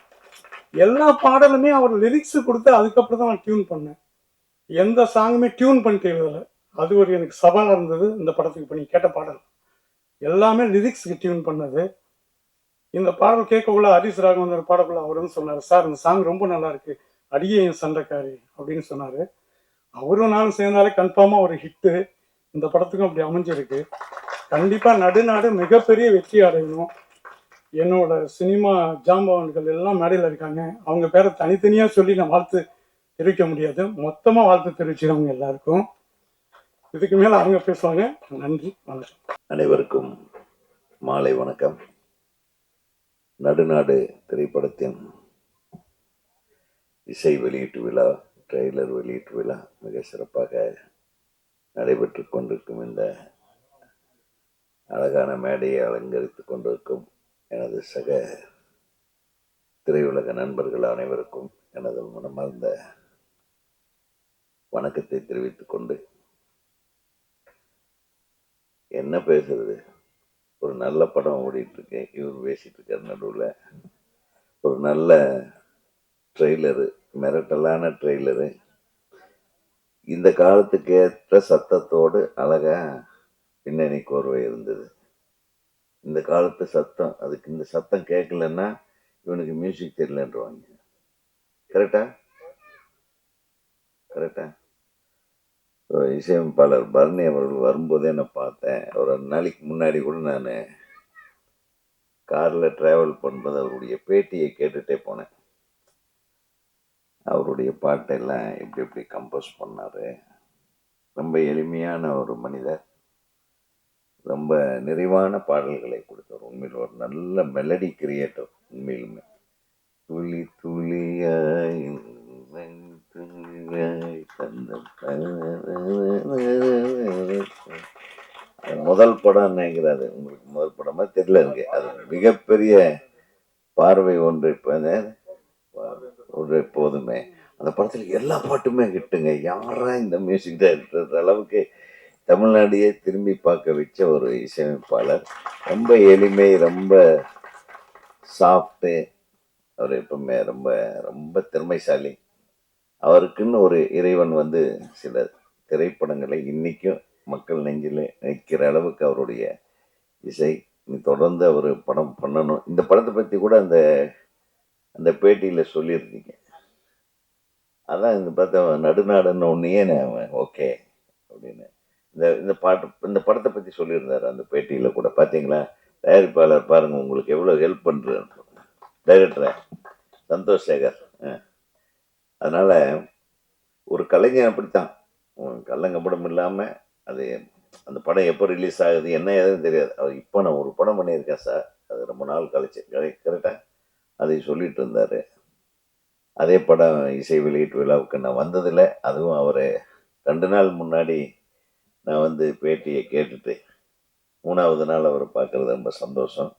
எல்லா பாடலுமே அவர் லிரிக்ஸ் கொடுத்து அதுக்கப்புறம் தான் நான் டியூன் பண்ணேன். எந்த சாங்குமே டியூன் பண்ணிட்டு எழுதலை. அது ஒரு எனக்கு சவாலாக இருந்தது இந்த படத்துக்கு. இப்போ நீங்கள் கேட்ட பாடல் எல்லாமே லிரிக்ஸுக்கு டியூன் பண்ணது. இந்த பாடல் கேட்கக்குள்ள ஹரிஸ் ராகவன் பாடக்குள்ள அவர் வந்து சொன்னார், சார் இந்த சாங் ரொம்ப நல்லா இருக்கு, அடியே என் சண்டைக்காரி அப்படின்னு சொன்னார். அவரும் நானும் சேர்ந்தாலே கன்ஃபார்மாக ஒரு ஹிட்டு. இந்த படத்துக்கும் அப்படி அமைஞ்சிருக்கு. கண்டிப்பாக நடுநாடு மிகப்பெரிய வெற்றி அடையணும். என்னோட சினிமா ஜாம்பவான்கள் எல்லாம் மேடையில் இருக்காங்க. அவங்க பேரை தனித்தனியாக சொல்லி நான் வாழ்த்து தெரிவிக்க முடியாது. மொத்தமாக வாழ்த்து தெரிவிச்சிருவங்க எல்லாருக்கும். இதுக்கு மேலே அவங்க பேசுவாங்க. நன்றி, வணக்கம். அனைவருக்கும் மாலை வணக்கம். நடுநாடு திரைப்படத்தின் இசை வெளியீட்டு விழா, ட்ரெய்லர் வெளியீட்டு விழா மிக சிறப்பாக நடைபெற்று கொண்டிருக்கும் இந்த அழகான மேடையை அலங்கரித்து கொண்டிருக்கும் எனது சக திரையுலக நண்பர்கள் அனைவருக்கும் எனது மனமார்ந்த வணக்கத்தை தெரிவித்துக் கொண்டு, என்ன பேசுறது, ஒரு நல்ல படம் ஓடிட்டு இருக்கேன், இவர் பேசிட்டு இருக்கார் நடுவில். ஒரு நல்ல ட்ரெய்லரு, மிரட்டலான ட்ரெய்லரு, இந்த காலத்துக்கு ஏற்ற சத்தத்தோடு அழகா பின்னணி கோர்வை இருந்தது. இந்த காலத்து சத்தம், அதுக்கு இந்த சத்தம் கேட்கலன்னா இவனுக்கு மியூசிக் தெரியலன்றவாங்க. கரெக்டா கரெக்டா இசையமைப்பாளர் பரணி அவர்கள் வரும்போதே நான் பார்த்தேன். ஒரு 2 நாளைக்கு முன்னாடி கூட நான் காரில் ட்ராவல் பண்ணும்போது அவருடைய பேட்டியை கேட்டுகிட்டே போனேன். அவருடைய பாட்டெல்லாம் எப்படி எப்படி கம்போஸ் பண்ணார். ரொம்ப எளிமையான ஒரு மனிதர், ரொம்ப நிறைவான பாடல்களை கொடுத்தார். உண்மையில் ஒரு நல்ல மெலடி கிரியேட்டர். உண்மையிலுமே துளி துளியாய் முதல் படம் நினைக்கிறாரு. உங்களுக்கு முதல் படமா தெரியல இருக்கு. அது மிகப்பெரிய பார்வை ஒன்று. ஒரு எப்போதுமே அந்த படத்தில் எல்லா பாட்டுமே கிட்டுங்க. யாரா இந்த மியூசிக் டைரக்டர் அளவுக்கு தமிழ்நாடையே திரும்பி பார்க்க வச்ச ஒரு இசையமைப்பாளர். ரொம்ப எளிமை, ரொம்ப சாஃப்ட்டு. அவர் எப்பவுமே ரொம்ப ரொம்ப திறமைசாலி. அவருக்குன்னு ஒரு இறைவன் வந்து சில திரைப்படங்களை இன்னைக்கும் மக்கள் நெஞ்சில் நிற்கிற அளவுக்கு அவருடைய இசை. தொடர்ந்து அவர் படம் பண்ணணும். இந்த படத்தை பற்றி கூட அந்த அந்த பேட்டியில் சொல்லியிருந்தீங்க. அதான் இந்த பார்த்தா நடுநாடுன்னு ஒன்றையே நான் ஓகே அப்படின்னு இந்த படத்தை பற்றி சொல்லியிருந்தாரு அந்த பேட்டியில் கூட. பார்த்தீங்களா, தயாரிப்பாளர் பாருங்கள் உங்களுக்கு எவ்வளோ ஹெல்ப் பண்ணுறாரு டைரக்டரை, சந்தோஷ் சேகர். அதனால் ஒரு கலைஞன் அப்படித்தான், கள்ளங்கப்படம் இல்லாமல் அது அந்த படம் எப்போ ரிலீஸ் ஆகுது என்ன ஏதுன்னு தெரியாது. அவர் இப்போ நான் ஒரு படம் பண்ணியிருக்கேன் சார், அது ரொம்ப நாள் கழிச்சு கரெக்டாக அதை சொல்லிட்டு இருந்தார். அதே படம் இசை வெளியீட்டு விழாவுக்கு நான் வந்ததில்லை. அதுவும் அவர் 2 நாள் முன்னாடி நான் வந்து பேட்டியை கேட்டுட்டு 3வது நாள் அவரை பார்க்குறது ரொம்ப சந்தோஷம்.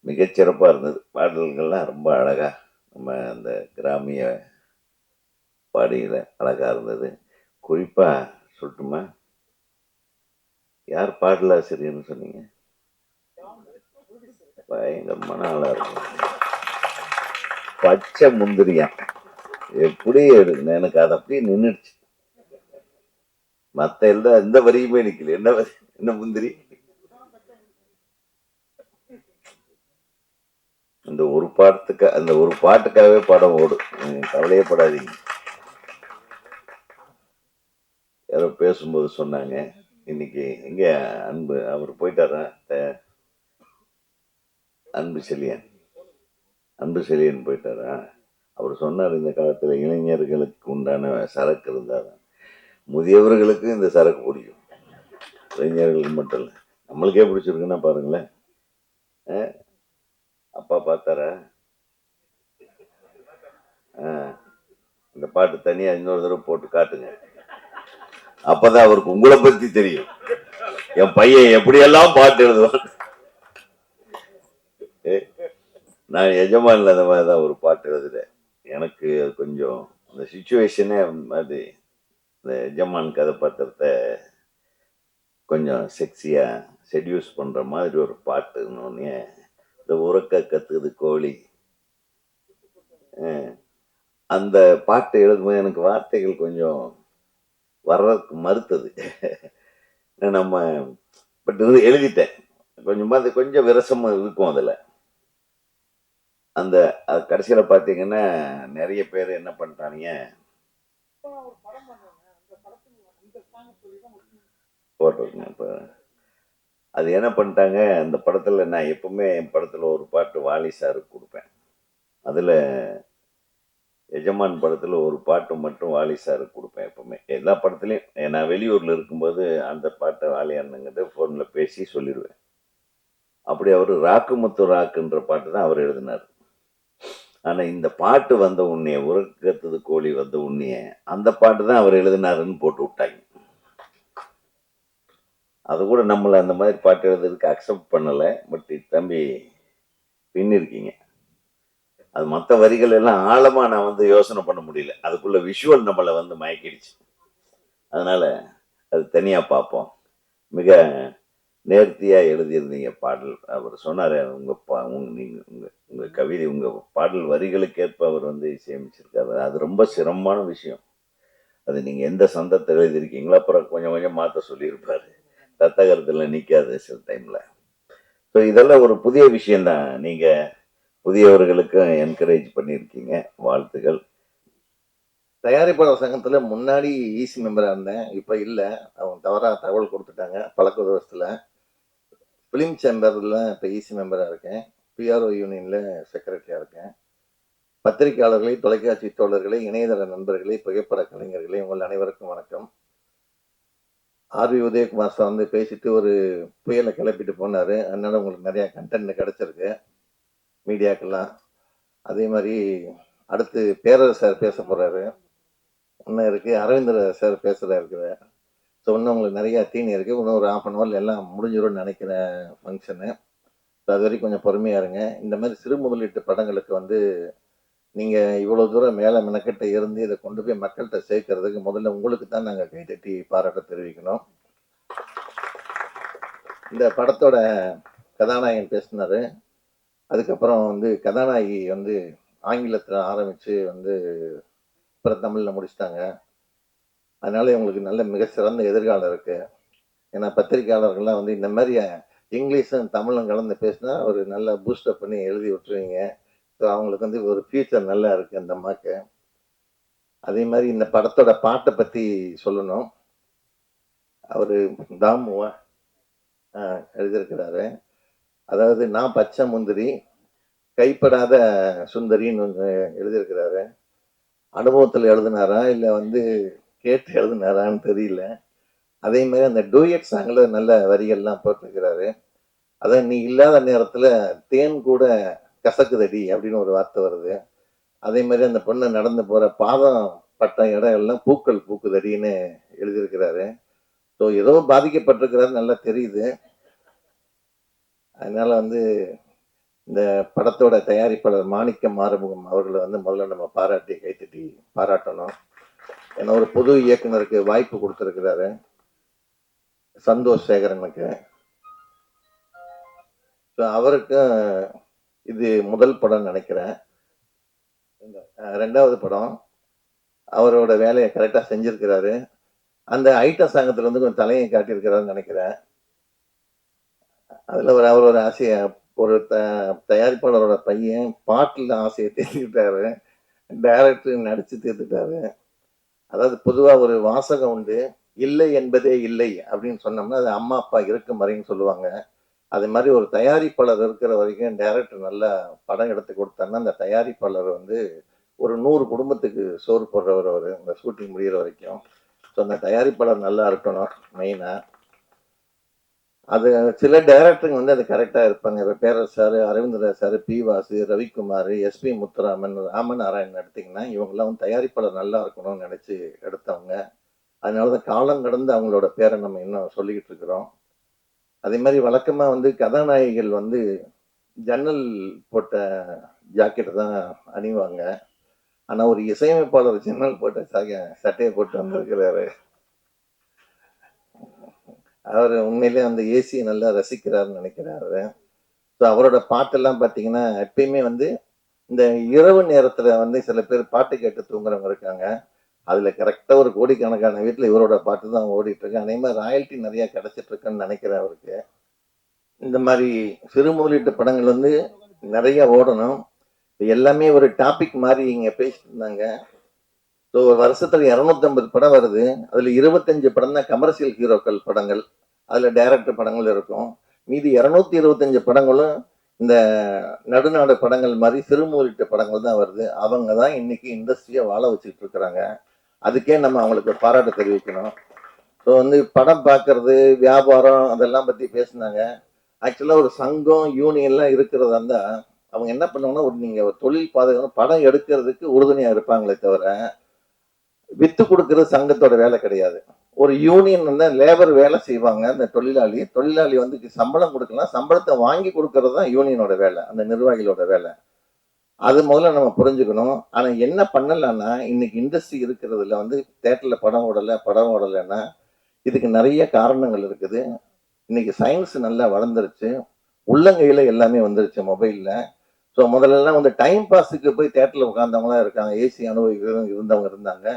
மிகச்சிறப்பாக இருந்தது. பாடல்கள்லாம் ரொம்ப அழகாக நம்ம அந்த கிராமிய பாடியில் அழகாக இருந்தது. குறிப்பாக சொல்லட்டுமா, யார் பாடலாசிரியர்னு சொன்னீங்க? பயங்கரமான ஆளாக இருக்கும். பச்சை முந்திரியா எப்படி எடுக்கணும், எனக்கு அது அப்படியே நின்றுடுச்சு. மற்ற எந்த வரியுமே நிற்கல. என்ன வரி, என்ன முந்திரி? அந்த ஒரு பாட்டுக்காகவே படம் ஓடும். கவலையே படாதீங்க. யாரோ பேசும்போது சொன்னாங்க, இன்னைக்கு எங்க அன்பு அவர் போயிட்டாரா, அன்பு செழியன் போயிட்டாரா. அவர் சொன்னார், இந்த காலத்துல இளைஞர்களுக்கு உண்டான சரக்கு இருந்தாதான் முதியவர்களுக்கு இந்த சரக்கு பிடிக்கும். இளைஞர்களுக்கு மட்டும் இல்லை, நம்மளுக்கே பிடிச்சிருக்குன்னா பாருங்களேன். அப்பா பார்த்தாரா? இந்த பாட்டு தனியா இன்னொரு தடவை போட்டு காட்டுங்க. அப்பதான் அவருக்கு உங்களை பத்தி தெரியும். என் பையன் எப்படியெல்லாம் பாட்டு எழுதுவான். நான் எஜமான்ல அந்த மாதிரிதான் ஒரு பாட்டு எழுதுறேன். எனக்கு அது கொஞ்சம் அந்த சிச்சுவேஷனே அது இந்த எஜமான் கதாபாத்திரத்தை கொஞ்சம் செக்ஸியாக செட்யூஸ் பண்ணுற மாதிரி ஒரு பாட்டுன்னொன்னே இந்த உறக்க கத்துது கோழி, அஹ், அந்த பாட்டு எழுதும்போது எனக்கு வார்த்தைகள் கொஞ்சம் வர்றதுக்கு மறுத்தது. நம்ம பட் இது எழுதிட்டேன். கொஞ்சமாக அது கொஞ்சம் விரசமும் இருக்கும் அதில். அந்த அது கடைசியில் பார்த்தீங்கன்னா நிறைய பேர் என்ன பண்ணிட்டானுங்க, போட்டிருக்கேன் இப்போ. அது என்ன பண்ணிட்டாங்க, அந்த படத்தில் நான் எப்பவுமே என் படத்தில் ஒரு பாட்டு வாலி சாருக்கு கொடுப்பேன். அதில் எஜமான் படத்தில் ஒரு பாட்டு மட்டும் வாலி சாருக்கு கொடுப்பேன் எப்பவுமே. எல்லா படத்துலையும் நான் வெளியூரில் இருக்கும்போது அந்த பாட்டை வாலி அண்ணங்கிட்ட ஃபோனில் பேசி சொல்லிடுவேன். அப்படி அவர் ராக்குமுத்து ராக்குன்ற பாட்டு தான் அவர் எழுதினார். ஆனால் இந்த பாட்டு வந்த உடனே, உறக்கத்துது கோழி வந்த உடனே அந்த பாட்டு தான் அவர் எழுதினாருன்னு போட்டு விட்டாங்க. அது கூட நம்மளை அந்த மாதிரி பாட்டு எழுதுறதுக்கு அக்செப்ட் பண்ணலை. பட் தம்பி பின்னிருக்கீங்க. அது மற்ற வரிகள் எல்லாம் ஆழமா நான் வந்து யோசனை பண்ண முடியல. அதுக்குள்ள விஷுவல் நம்மளை வந்து மயக்கிடுச்சு. அதனால அது தனியா பார்ப்போம். மிக நேர்த்தியா எழுதியிருந்தீங்க பாடல். அவர் சொன்னாரு, உங்க கவிதை, உங்க பாடல் வரிகளுக்கேற்ப அவர் வந்து இசையமைச்சிருக்காரு. அது ரொம்ப சிரமமான விஷயம். அது நீங்க எந்த சந்தத்தை எழுதியிருக்கீங்களோ அப்புறம் கொஞ்சம் கொஞ்சம் மாத்த சொல்லியிருப்பாரு. தத்தகரத்துல நிக்காது சில டைம்ல. ஸோ இதெல்லாம் ஒரு புதிய விஷயம்தான். நீங்க புதியவர்களுக்கு என்கரேஜ் பண்ணியிருக்கீங்க. வாழ்த்துக்கள். தயாரிப்பாளர் சங்கத்துல முன்னாடி ஈசி மெம்பரா இருந்தேன். இப்ப இல்ல, அவங்க தவறா தகவல் கொடுத்துட்டாங்க பழக்க தோஷத்துல. பிலிம் சேம்பர்ல இப்ப ஈசி மெம்பரா இருக்கேன். பிஆர்ஓ யூனியன்ல செக்ரட்டரியா இருக்கேன். பத்திரிகையாளர்களை, தொலைக்காட்சி தோழர்களை, இணையதள நண்பர்களை, புகைப்பட கலைஞர்களை, உங்கள் அனைவருக்கும் வணக்கம். ஆர்வி உதயகுமார் சார் வந்து பேசிட்டு ஒரு புயலை கிளப்பிட்டு போனாரு. அதனால உங்களுக்கு நிறைய கண்டென்ட் கிடைச்சிருக்கு மீடியாக்கெல்லாம். அதே மாதிரி அடுத்து பேரரசு சார் பேச போறாரு. இன்னும் இருக்கு அரவிந்தர் சார் பேசுறா இருக்குது. ஸோ இன்னும் உங்களுக்கு நிறைய தீனி இருக்கு. இன்னும் ஒரு 1/2 hour எல்லாம் முடிஞ்சிடும்னு நினைக்கிறேன் ஃபங்க்ஷனு. ஸோ அது வரைக்கும் கொஞ்சம் பொறுமையா இருங்க. இந்த மாதிரி சிறு முதலீட்டு படங்களுக்கு வந்து நீங்க இவ்வளவு தூரம் மேல மெனக்கிட்ட இருந்து இதை கொண்டு போய் மக்கள்கிட்ட சேர்க்கறதுக்கு முதல்ல உங்களுக்கு தான் நாங்க கைதட்டி பாராட்ட தெரிவிக்கணும். இந்த படத்தோட கதாநாயகன் பேசினாரு. அதுக்கப்புறம் வந்து கதாநாயகி வந்து ஆங்கிலத்தில் ஆரம்பிச்சு வந்து அப்புறம் தமிழ்ல முடிச்சிட்டாங்க. அதனால இவங்களுக்கு நல்ல மிக சிறந்த எதிர்காலம் இருக்கு. ஏன்னா பத்திரிகையாளர்கள்லாம் வந்து இந்த மாதிரி இங்கிலீஷும் தமிழும் கலந்து பேசினா ஒரு நல்ல பூஸ்டப் பண்ணி எழுதி விட்டுருவீங்க. ஸோ அவங்களுக்கு வந்து ஒரு ஃபியூச்சர் நல்லா இருக்கு அந்த அம்மாக்கு. அதே மாதிரி இந்த படத்தோட பாட்டை பத்தி சொல்லணும். அவரு தாமுவா எழுதியிருக்கிறாரு. அதாவது நான் பச்சை முந்திரி கைப்படாத சுந்தரின்னு ஒன்று எழுதியிருக்கிறாரு. அனுபவத்தில் எழுதினாரா இல்லை வந்து கேட்டு எழுதினாரான்னு தெரியல. அதே மாதிரி அந்த டூயட் சாங்ல நல்ல வரிகள்லாம் போட்டிருக்கிறாரு. அதான் நீ இல்லாத நேரத்துல தேன் கூட கசக்குதடி அப்படின்னு ஒரு வார்த்தை வருது. அதே மாதிரி அந்த பொண்ணு நடந்து போற பாதம் பட்ட இடம் எல்லாம் பூக்கள் பூக்குதடின்னு எழுதியிருக்கிறாரு. ஸோ ஏதோ பாதிக்கப்பட்டிருக்கிறாரு நல்லா தெரியுது. அதனால வந்து இந்த படத்தோட தயாரிப்பாளர் மாணிக்கம் ஆறுமுகம் அவர்களை வந்து முதல்ல நம்ம பாராட்டி கைத்தட்டி பாராட்டணும். ஏன்னா ஒரு புது இயக்குனருக்கு வாய்ப்பு கொடுத்துருக்கிறாரு சந்தோஷ் சேகரனுக்கு. அவருக்கு இது முதல் படம் நினைக்கிறேன். ரெண்டாவது படம். அவரோட வேலையை கரெக்டா செஞ்சிருக்கிறாரு. அந்த ஐட்டம் சாங்கத்துல வந்து கொஞ்சம் தலையை காட்டியிருக்கிறாருன்னு நினைக்கிறேன். அதுல அவர் ஒரு ஆசைய ஒரு தயாரிப்பாளரோட பையன் பாட்டுல ஆசையை தீர்த்துக்கிட்டாரு. டைரக்டர் நடிச்சு தீர்த்துட்டாரு. அதாவது பொதுவா ஒரு வாசகம் உண்டு, இல்லை என்பதே இல்லை அப்படின்னு சொன்னோம்னா அது அம்மா அப்பா இருக்கும் வரைன்னு சொல்லுவாங்க. அது மாதிரி ஒரு தயாரிப்பாளர் இருக்கிற வரைக்கும் டைரக்டர் நல்லா படம் எடுத்து கொடுத்தாருன்னா அந்த தயாரிப்பாளர் வந்து ஒரு 100 குடும்பத்துக்கு சோறு போடுறவர் அவர் இந்த ஷூட்டிங் முடிகிற வரைக்கும். ஸோ அந்த தயாரிப்பாளர் நல்லா இருக்கணும் மெயினா. அது சில டைரக்டருங்க வந்து அது கரெக்டா இருப்பாங்க. இப்போ Perarasu sir, Aravindar sir, P Vasu, Ravikumar, SP Muthuraman, Ramanarayanan எடுத்தீங்கன்னா இவங்கெல்லாம் வந்து தயாரிப்பாளர் நல்லா இருக்கணும்னு நினைச்சு எடுத்தவங்க. அதனாலதான் காலம் கடந்து அவங்களோட பேரை நம்ம இன்னும் சொல்லிக்கிட்டு இருக்கிறோம். அதே மாதிரி வழக்கமா வந்து கதாநாயகிகள் வந்து ஜன்னல் போட்ட ஜாக்கெட் தான் அணிவாங்க. ஆனா ஒரு இசையமைப்பாளர் ஜன்னல் போட்ட சட்டையை போட்டு வந்திருக்கிறாரு. அவர் உண்மையிலே அந்த ஏசியை நல்லா ரசிக்கிறாருன்னு நினைக்கிறாரு. ஸோ அவரோட பாட்டெல்லாம் பார்த்தீங்கன்னா எப்பயுமே வந்து இந்த இரவு நேரத்தில் வந்து சில பேர் பாட்டு கேட்டு தூங்குறவங்க இருக்காங்க. அதில் கரெக்டாக ஒரு கோடிக்கணக்கான வீட்டில் இவரோட பாட்டு தான் ஓடிட்டு இருக்கு. அதே மாதிரி ராயல்ட்டி நிறைய கிடைச்சிட்டு இருக்குன்னு நினைக்கிறேன் அவருக்கு. இந்த மாதிரி சிறு முதலீட்டு படங்கள் வந்து நிறைய ஓடணும். எல்லாமே ஒரு டாபிக் மாதிரி இங்கே பேசிட்டு இருந்தாங்க. ஸோ ஒரு வருஷத்துல 250 படம் வருது. அதில் 25 படம் தான் கமர்ஷியல் ஹீரோக்கள் படங்கள். அதில் டைரக்டர் படங்கள் இருக்கும். மீதி 225 படங்களும் இந்த நடுநாடு படங்கள் மாதிரி சிறு முதலீட்டு படங்கள் தான் வருது. அவங்க தான் இன்னைக்கு இண்டஸ்ட்ரியை வாழ வச்சுக்கிட்டு இருக்கிறாங்க. அதுக்கே நம்ம அவங்களுக்கு பாராட்டு தெரிவிக்கணும். ஸோ வந்து படம் பார்க்கறது, வியாபாரம் அதெல்லாம் பற்றி பேசினாங்க. ஆக்சுவலாக ஒரு சங்கம், யூனியன்லாம் இருக்கிறதா இருந்தால் அவங்க என்ன பண்ணுவாங்கன்னா, நீங்கள் ஒரு தொழில் பாதுகாப்பு படம் எடுக்கிறதுக்கு உறுதுணையாக இருப்பாங்களே தவிர வித்து கொடுக்கறது சங்கத்தோட வேலை கிடையாது. ஒரு யூனியன் வந்து லேபர் வேலை செய்வாங்க. அந்த தொழிலாளி வந்து சம்பளம் கொடுக்கலாம், சம்பளத்தை வாங்கி கொடுக்கறது தான் யூனியனோட வேலை, அந்த நிர்வாகிகளோட வேலை. அது முதல்ல நம்ம புரிஞ்சுக்கணும். ஆனா என்ன பண்ணலாம்னா, இன்னைக்கு இண்டஸ்ட்ரி இருக்கிறதுல வந்து தேட்டர்ல படம் ஓடலைன்னா இதுக்கு நிறைய காரணங்கள் இருக்குது. இன்னைக்கு சயின்ஸ் நல்லா வளர்ந்துருச்சு, உள்ளங்கையில எல்லாமே வந்துருச்சு மொபைல்ல. ஸோ முதல்லலாம் வந்து டைம் பாஸுக்கு போய் தேட்டர்ல உட்கார்ந்தவங்களாம் இருக்காங்க, ஏசி அனுபவிக்கிறவங்க இருந்தவங்க இருந்தாங்க.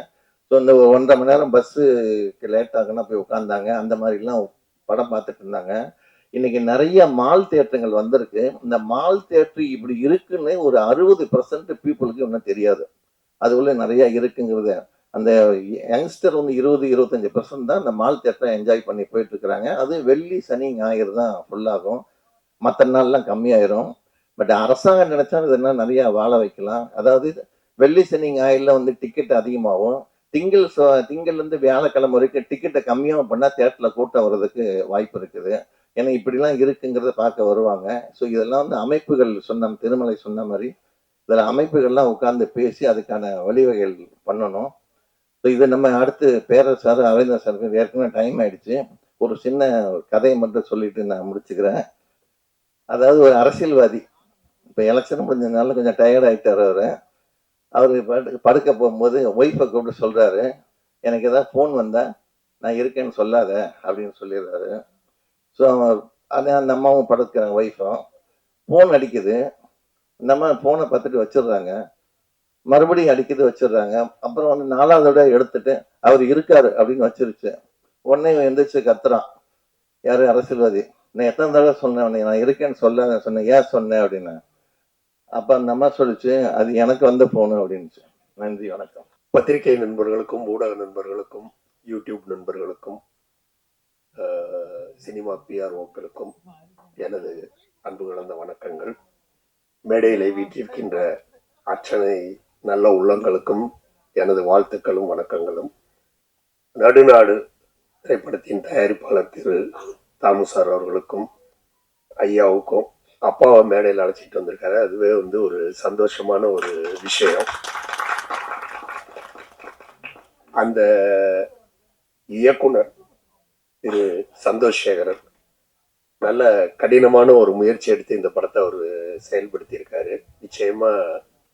ஸோ இந்த 1.5 மணி நேரம் பஸ்ஸுக்கு லேட் ஆகுன்னா போய் உட்காந்தாங்க, அந்த மாதிரிலாம் படம் பார்த்துட்டு இருந்தாங்க. இன்னைக்கு நிறைய மால் தியேட்டருங்கள் வந்திருக்கு. இந்த மால் தியேட்டர் இப்படி இருக்குன்னு ஒரு 60% பீப்புளுக்கு இன்னும் தெரியாது. அதுக்குள்ள நிறைய இருக்குங்கிறது. அந்த யங்ஸ்டர் வந்து 20-25% தான் இந்த மால் தியேட்டரை என்ஜாய் பண்ணி போயிட்டு இருக்கிறாங்க. அது வெள்ளி, சனி, ஞாயிறு தான் ஃபுல்லாகும். மற்ற நாள்லாம் கம்மியாயிரும். பட் அரசாங்கம் நினைச்சா இதெல்லாம் நிறைய வாழ வைக்கலாம். அதாவது வெள்ளி, சனி, ஞாயிறுல வந்து டிக்கெட் அதிகமாகும். திங்கள்லேருந்து வியாழக்கிழமை வரைக்கும் டிக்கெட்டை கம்மியாக பண்ணால் தியேட்டர்ல கூட்டம் வர்றதுக்கு வாய்ப்பு இருக்குது. ஏன்னா இப்படிலாம் இருக்குங்கிறத பார்க்க வருவாங்க. ஸோ இதெல்லாம் வந்து அமைப்புகள் திருமலை சொன்ன மாதிரி இதில் அமைப்புகள்லாம் உட்கார்ந்து பேசி அதுக்கான வழிவகைகள் பண்ணணும். ஸோ இதை நம்ம அடுத்து பேரர் சார், அரவிந்தர் சாருக்கு ஏற்கனவே டைம் ஆயிடுச்சு. ஒரு சின்ன கதையை மட்டும் சொல்லிட்டு நான் முடிச்சுக்கிறேன். அதாவது ஒரு அரசியல்வாதி இப்போ எலெக்ஷன் முடிஞ்சதுனால கொஞ்சம் டயர்ட் ஆகிட்டார் அவர் படுக்க போகும்போது ஒய்ஃபை கூப்பிட்டு சொல்கிறாரு, எனக்கு ஏதாவது ஃபோன் வந்தால் நான் இருக்கேன்னு சொல்லாத அப்படின்னு சொல்லிடுறாரு. ஸோ அது அந்த அம்மாவும் படுக்கிறாங்க, ஒய்ஃபும். ஃபோன் அடிக்குது. இந்த அம்மா ஃபோனை பார்த்துட்டு வச்சிடுறாங்க. மறுபடியும் அடிக்குது, வச்சிடுறாங்க. அப்புறம் வந்து 4வது தடவை எடுத்துட்டு அவர் இருக்காரு அப்படின்னு வச்சிருச்சு. உடனே எந்திரிச்சு கத்துறான். யாரு? அரசியல்வாதி. நான் எத்தனை தடவை சொன்னேன், நான் இருக்கேன்னு சொன்னேன், ஏன் சொன்னேன் அப்படின்னு. அப்ப அந்த அம்மா சொல்லிச்சு, அது எனக்கு வந்த போனு அப்படின்னுச்சு. நன்றி, வணக்கம். பத்திரிகை நண்பர்களுக்கும், ஊடக நண்பர்களுக்கும், யூடியூப் நண்பர்களுக்கும், சினிமா பிஆர்ஓக்களுக்கும் எனது அன்பு கலந்த வணக்கங்கள். மேடையிலே வீற்றிருக்கின்ற அத்தனை நல்ல உள்ளங்களுக்கும் எனது வாழ்த்துக்களும் வணக்கங்களும். நடுநாடு திரைப்படத்தின் தயாரிப்பாளர் திரு தாமு சார் அவர்களுக்கும் ஐயாவுக்கும், அப்பாவை மேடையில் அழைச்சிட்டு வந்திருக்காரு. அதுவே வந்து ஒரு சந்தோஷமான ஒரு விஷயம். அந்த இயக்குனர் திரு சந்தோஷ் சேகரன் நல்ல கடினமான ஒரு முயற்சி எடுத்து இந்த படத்தை அவர் செயல்படுத்தி இருக்காரு. நிச்சயமா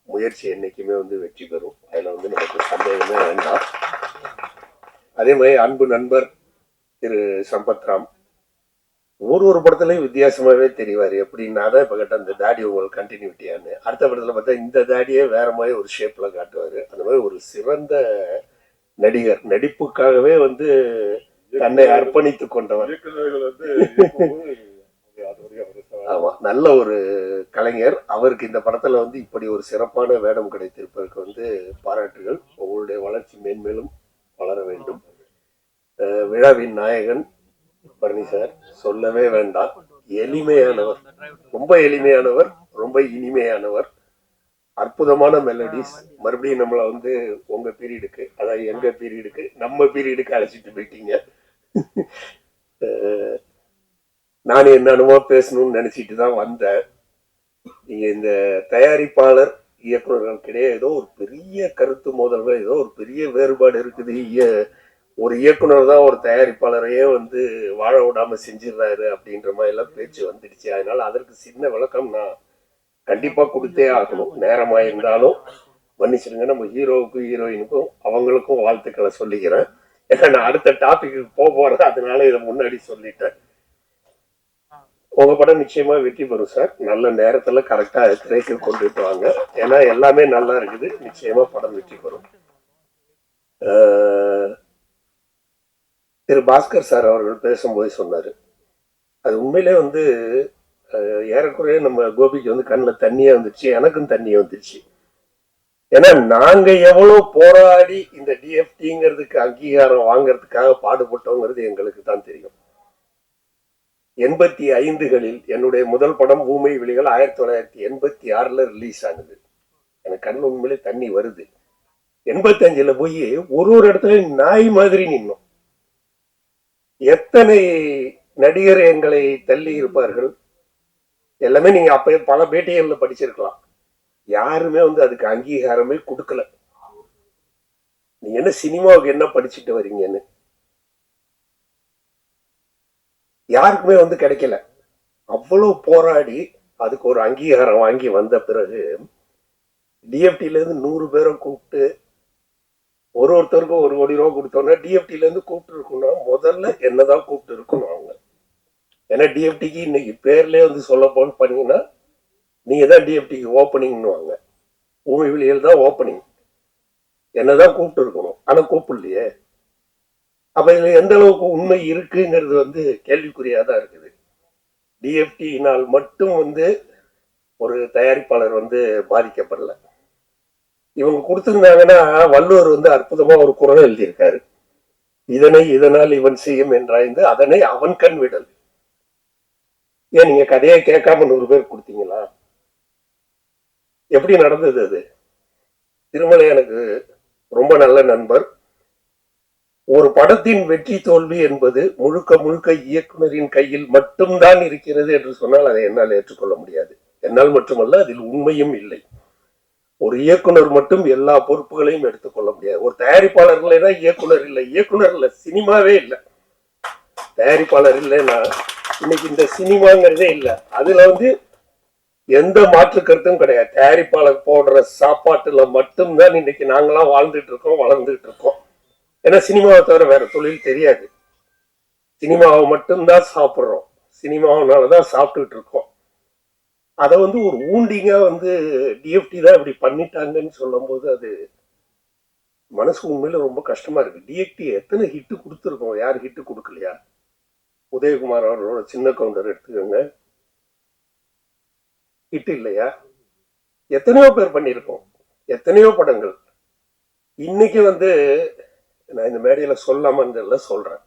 முயற்சி என்னைக்குமே வந்து வெற்றி பெறும், அதுல வந்து நமக்கு சந்தேகமே வேண்டாம். அதே மாதிரி அன்பு நண்பர் திரு சம்பத்ராம் ஒரு படத்துலையும் வித்தியாசமாவே தெரிவாரு. எப்படின்னா தான் இப்ப கேட்ட அந்த தாடி உங்களுக்கு கண்டினியூட்டியான்னு, அடுத்த படத்துல பார்த்தா இந்த தாடியே வேற மாதிரி ஒரு ஷேப்ல காட்டுவாரு. அந்த மாதிரி ஒரு சிறந்த நடிகர், நடிப்புக்காகவே வந்து தன்னை அர்ப்பணித்துக் கொண்டவர். ஆமா, நல்ல ஒரு கலைஞர். அவருக்கு இந்த படத்துல வந்து இப்படி ஒரு சிறப்பான வேடம் கிடைத்திருப்பதற்கு வந்து பாராட்டுகள். உங்களுடைய வளர்ச்சி மேன்மேலும் வளர வேண்டும். விழாவின் நாயகன் பரணி சார் சொல்லவே வேண்டாம். எளிமையானவர், ரொம்ப எளிமையானவர், ரொம்ப இனிமையானவர். அற்புதமான மெலடிஸ். மறுபடியும் நம்மளை வந்து உங்க பீரியடுக்கு, அதாவது எங்க பீரியடுக்கு, நம்ம பீரியடுக்கு அழைச்சிட்டு போயிட்டீங்க. நான் என்னென்னமோ பேசணும்னு நினைச்சிட்டு தான் வந்தேன். நீங்க இந்த தயாரிப்பாளர் இயக்குநர்களுக்கிடையே ஏதோ ஒரு பெரிய கருத்து மோதல்கள், ஏதோ ஒரு பெரிய வேறுபாடு இருக்குது. ஒரு இயக்குனர் தான் ஒரு தயாரிப்பாளரையே வந்து வாழ விடாம செஞ்சிடறாரு அப்படின்ற மாதிரி எல்லாம் பேச்சு வந்துடுச்சு. அதனால அதற்கு சின்ன விளக்கம் நான் கண்டிப்பா கொடுத்தே ஆகணும். நேரமா இருந்தாலும் மன்னிச்சிருங்க. நம்ம ஹீரோவுக்கும் ஹீரோயினுக்கும் அவங்களுக்கும் வாழ்த்துக்களை சொல்லிக்கிறேன். ஏன்னா நான் அடுத்த டாபிக்கு போறேன், அதனால இதை முன்னாடி சொல்லிட்டேன். உங்க படம் நிச்சயமா வெற்றி பெறும் சார். நல்ல நேரத்துல கரெக்டா திரைக்கு கொண்டுட்டு வாங்க. ஏன்னா எல்லாமே நல்லா இருக்குது. நிச்சயமா படம் வெற்றி பெறும். திரு பாஸ்கர் சார் அவர்கள் பேசும்போது சொன்னாரு, அது உண்மையிலே வந்து ஏறக்குறைய நம்ம கோபிக்கு வந்து கண்ணில் தண்ணியே வந்துருச்சு, எனக்கும் தண்ணியே வந்துருச்சு. ஏன்னா நாங்க எவ்வளவு போராடி இந்த டிஎஃப்டிங்கிறதுக்கு அங்கீகாரம் வாங்கறதுக்காக பாடுபட்டோங்கிறது எங்களுக்கு தான் தெரியும். 85களில் என்னுடைய முதல் படம் ஊமை விழிகள் 1986ல ரிலீஸ் ஆனது. எனக்கு கண் உண்மையிலே தண்ணி வருது. 85ல போய் ஒரு இடத்துல நாய் மாதிரி நின்னோம். எத்தனை நடிகர் எங்களை தள்ளி இருப்பார்கள். எல்லாமே நீங்க அப்ப பல பேட்டிகள்ல படிச்சிருக்கலாம். யாருமே வந்து அதுக்கு அங்கீகாரமே கொடுக்கல. நீங்க என்ன சினிமாவுக்கு என்ன படிச்சுட்டு வரீங்கன்னு யாருக்குமே வந்து கிடைக்கல. அவ்வளவு போராடி அதுக்கு ஒரு அங்கீகாரம் வாங்கி வந்த பிறகு டிஎஃப்டில இருந்து 100 பேரை கூப்பிட்டு ஒருத்தருக்கும் 1 கோடி ரூபா கொடுத்தோம்னா டிஎஃப்டில இருந்து கூப்பிட்டு இருக்கணும்னா முதல்ல என்னதான் கூப்பிட்டு இருக்கணும் அவங்க. ஏன்னா டிஎஃப்டிக்கு இன்னைக்கு பேர்லயே வந்து சொல்ல பண்ணீங்கன்னா நீங்க தான் டிஎஃப்டிக்கு ஓப்பனிங்னு வாங்க. ஊமை விழிகள் தான் ஓப்பனிங். என்னதான் கூப்பிட்டு இருக்கணும், ஆனா கூப்பிடலையே. அப்ப இதுல எந்த அளவுக்கு உண்மை இருக்குங்கிறது வந்து கேள்விக்குறியாதான் இருக்குது. டிஎஃப்டியினால் மட்டும் வந்து ஒரு தயாரிப்பாளர் வந்து பாதிக்கப்படல. இவங்க கொடுத்திருந்தாங்கன்னா வள்ளுவர் வந்து அற்புதமா ஒரு குறள் எழுதியிருக்காரு, இதனை இதனால் இவன் செய்யும் என்றாய்ந்து அதனை அவன் கண் விடல். ஏன் நீங்க கதையை கேட்காம 100 பேர் கொடுத்தீங்களா? எப்படி நடந்தது அது? திருமலை எனக்கு ரொம்ப நல்ல நண்பர். ஒரு படத்தின் வெற்றி தோல்வி என்பது முழுக்க முழுக்க இயக்குனரின் கையில் மட்டும்தான் இருக்கிறது என்று சொன்னால் அதை என்னால் ஏற்றுக்கொள்ள முடியாது. என்னால் மட்டுமல்ல, அதில் உண்மையும் இல்லை. ஒரு இயக்குனர் மட்டும் எல்லா பொறுப்புகளையும் எடுத்துக்கொள்ள முடியாது. ஒரு தயாரிப்பாளர் இல்லைன்னா இயக்குனர் இல்லை, இயக்குனர் இல்லை சினிமாவே இல்லை. தயாரிப்பாளர் இல்லைன்னா இன்னைக்கு இந்த சினிமாங்கிறதே இல்லை. அதுல வந்து எந்த மாற்று கருத்தும் கிடையாது. தயாரிப்பாளர் போடுற சாப்பாட்டுல மட்டும்தான் இன்னைக்கு நாங்களாம் வாழ்ந்துட்டு இருக்கோம், வளர்ந்துட்டு இருக்கோம். ஏன்னா சினிமாவை தவிர வேற தொழில் தெரியாது. சினிமாவை மட்டும்தான் சாப்பிட்றோம், சினிமாவனாலதான் சாப்பிட்டுட்டு இருக்கோம். அதை வந்து ஒரு ஊண்டிங்கா வந்து டிஎஃப்டி தான் இப்படி பண்ணிட்டாங்கன்னு சொல்லும் போது அது மனசு உண்மையில ரொம்ப கஷ்டமா இருக்கு. டிஎஃப்டி எத்தனை ஹிட்டு கொடுத்துருக்கோம், யார் ஹிட்டு கொடுக்கலையா? உதயகுமார் அவர்களோட சின்ன கவுண்டர் எடுத்துக்கோங்க, ஹிட் இல்லையா? எத்தனையோ பேர் பண்ணியிருக்கோம், எத்தனையோ படங்கள். இன்னைக்கு வந்து நான் இந்த மேடையில சொல்லாமன்றதுல சொல்றேன்.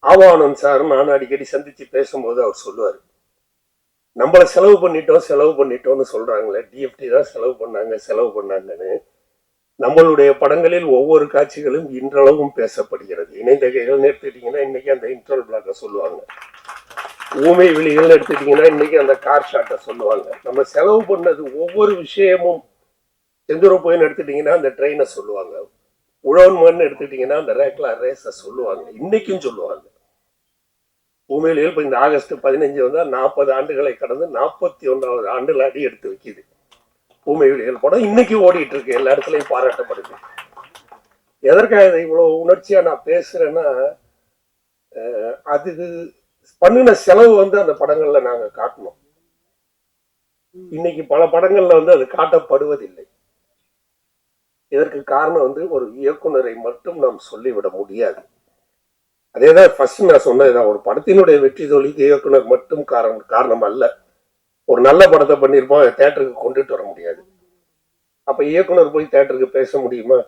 ஆவானந்த் சார் நான் அடிக்கடி சந்திச்சு பேசும்போது அவர் சொல்லுவார், நம்மள செலவு பண்ணிட்டோம்னு சொல்றாங்களே, டிஎஃப்டி தான் செலவு பண்ணாங்கன்னு. நம்மளுடைய படங்களில் ஒவ்வொரு காட்சிகளும் இன்றளவும் பேசப்படுகிறது. இணைந்த கைகள் எடுத்துக்கிட்டீங்கன்னா இன்னைக்கு அந்த இன்ட்ரோல் பிளாக்க சொல்லுவாங்க. ஊமை விழிகள் எடுத்துக்கிட்டீங்கன்னா இன்னைக்கு அந்த கார் ஷாட்டை சொல்லுவாங்க. நம்ம செலவு பண்ணது ஒவ்வொரு விஷயமும். செந்தூரப்போயின்னு எடுத்துட்டீங்கன்னா அந்த ட்ரெயினை சொல்லுவாங்க. உழவன்மன் எடுத்துக்கிட்டீங்கன்னா அந்த ரேஸை சொல்லுவாங்க, இன்னைக்கும் சொல்லுவாங்க. ஊமையில இப்ப இந்த ஆகஸ்ட் 15 வந்தா 40 ஆண்டுகளை கடந்து 41வது ஆண்டுல அடி எடுத்து வைக்குது. ஊமை விழிகள் படம் இன்னைக்கு ஓடிட்டு இருக்கு, எல்லா இடத்துலயும் பாராட்டப்படுது. எதற்காக இதை இவ்வளவு உணர்ச்சியா நான் பேசுறேன்னா, அது பண்ணின செலவு வந்து அந்த படங்கள்ல நாங்க காட்டணும். இன்னைக்கு பல படங்கள்ல வந்து அது காட்டப்படுவதில்லை. இதற்கு காரணம் வந்து ஒரு இயக்குனரை மட்டும் நாம் சொல்லிவிட முடியாது. அதேதான் ஃபர்ஸ்ட் நான் சொன்னதுதான், ஒரு படத்தினுடைய வெற்றி தோல்விக்கு இயக்குனர் மட்டும் காரணம் அல்ல. ஒரு நல்ல படத்தை பண்ணியிருப்போம், தேட்டருக்கு கொண்டுட்டு வர முடியாது. அப்ப இயக்குனர் போய் தேட்டருக்கு பேச முடியுமா?